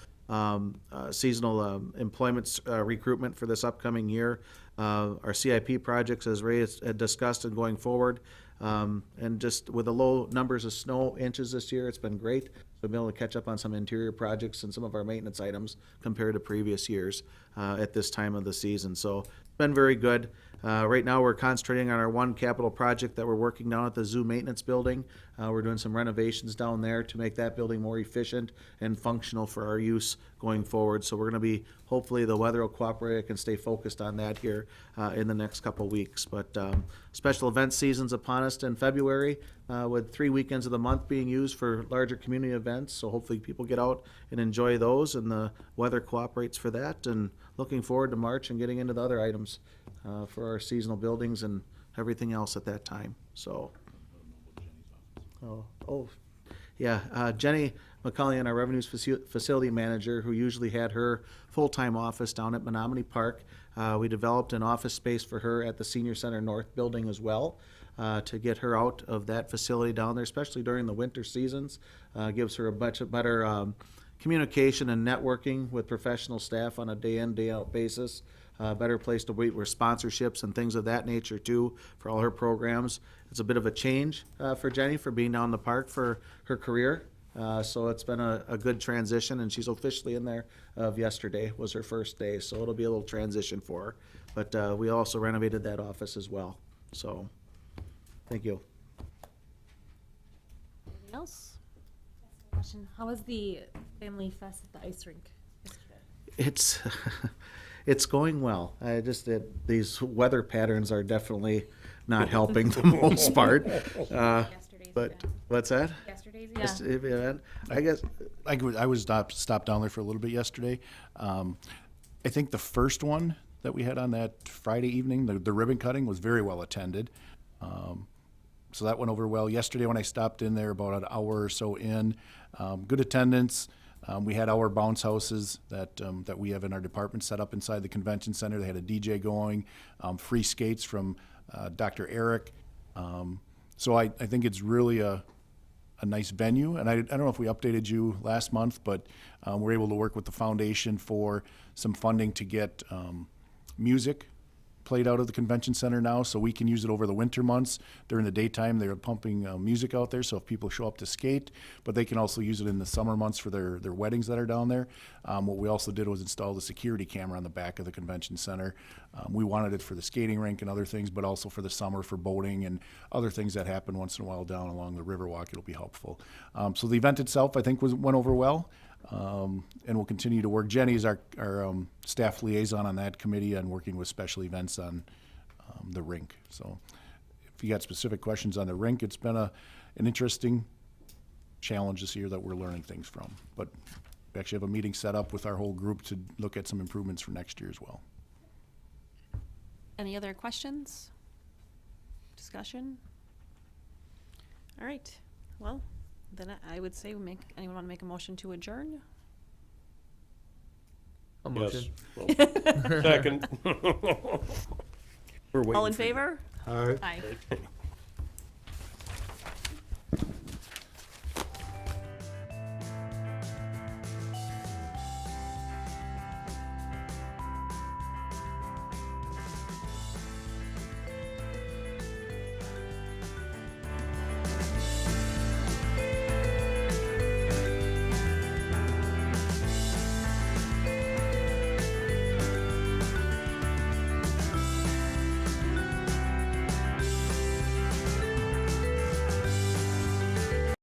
employment recruitment for this upcoming year. Our CIP projects, as Ray has discussed, and going forward. And just with the low numbers of snow inches this year, it's been great. We've been able to catch up on some interior projects and some of our maintenance items compared to previous years at this time of the season. So it's been very good. Right now, we're concentrating on our one capital project that we're working down at the zoo maintenance building. We're doing some renovations down there to make that building more efficient and functional for our use going forward. So we're going to be, hopefully the weather will cooperate. I can stay focused on that here in the next couple weeks. But special event season's upon us in February, with 3 weekends of the month being used for larger community events. So hopefully people get out and enjoy those, and the weather cooperates for that. And looking forward to March and getting into the other items for our seasonal buildings and everything else at that time. So, Jenny McCullion, our revenues facility manager, who usually had her full-time office down at Menominee Park, we developed an office space for her at the Senior Center North building as well, to get her out of that facility down there, especially during the winter seasons. Gives her a much better communication and networking with professional staff on a day-in, day-out basis. Better place to wait with sponsorships and things of that nature too for all her programs. It's a bit of a change for Jenny for being down in the park for her career. So it's been a good transition, and she's officially in there yesterday was her first day. So it'll be a little transition for her. But we also renovated that office as well. So thank you. Anything else? Question: how was the family fest at the ice rink yesterday? It's going well. These weather patterns are definitely not helping the most part. But what's that? Yesterday's event. I guess I was stopped down there for a little bit yesterday. I think the first one that we had on that Friday evening, the ribbon cutting, was very well attended. So that went over well. Yesterday when I stopped in there, about an hour or so in, good attendance. We had our bounce houses that we have in our department set up inside the convention center. They had a DJ going, free skates from Dr. Eric. So I think it's really a nice venue. And I don't know if we updated you last month, but we're able to work with the foundation for some funding to get music played out of the convention center now, so we can use it over the winter months. During the daytime, they're pumping music out there, so if people show up to skate, but they can also use it in the summer months for their weddings that are down there. What we also did was install the security camera on the back of the convention center. We wanted it for the skating rink and other things, but also for the summer for boating and other things that happen once in a while down along the Riverwalk. It'll be helpful. So the event itself, I think, went over well. And we'll continue to work. Jenny is our staff liaison on that committee and working with special events on the rink. So if you got specific questions on the rink, it's been an interesting challenge this year that we're learning things from. But we actually have a meeting set up with our whole group to look at some improvements for next year as well. Any other questions? Discussion? All right, well, then I would say anyone want to make a motion to adjourn? A Yes. motion. Well, second. We're waiting All in for you. favor? All right. Aye.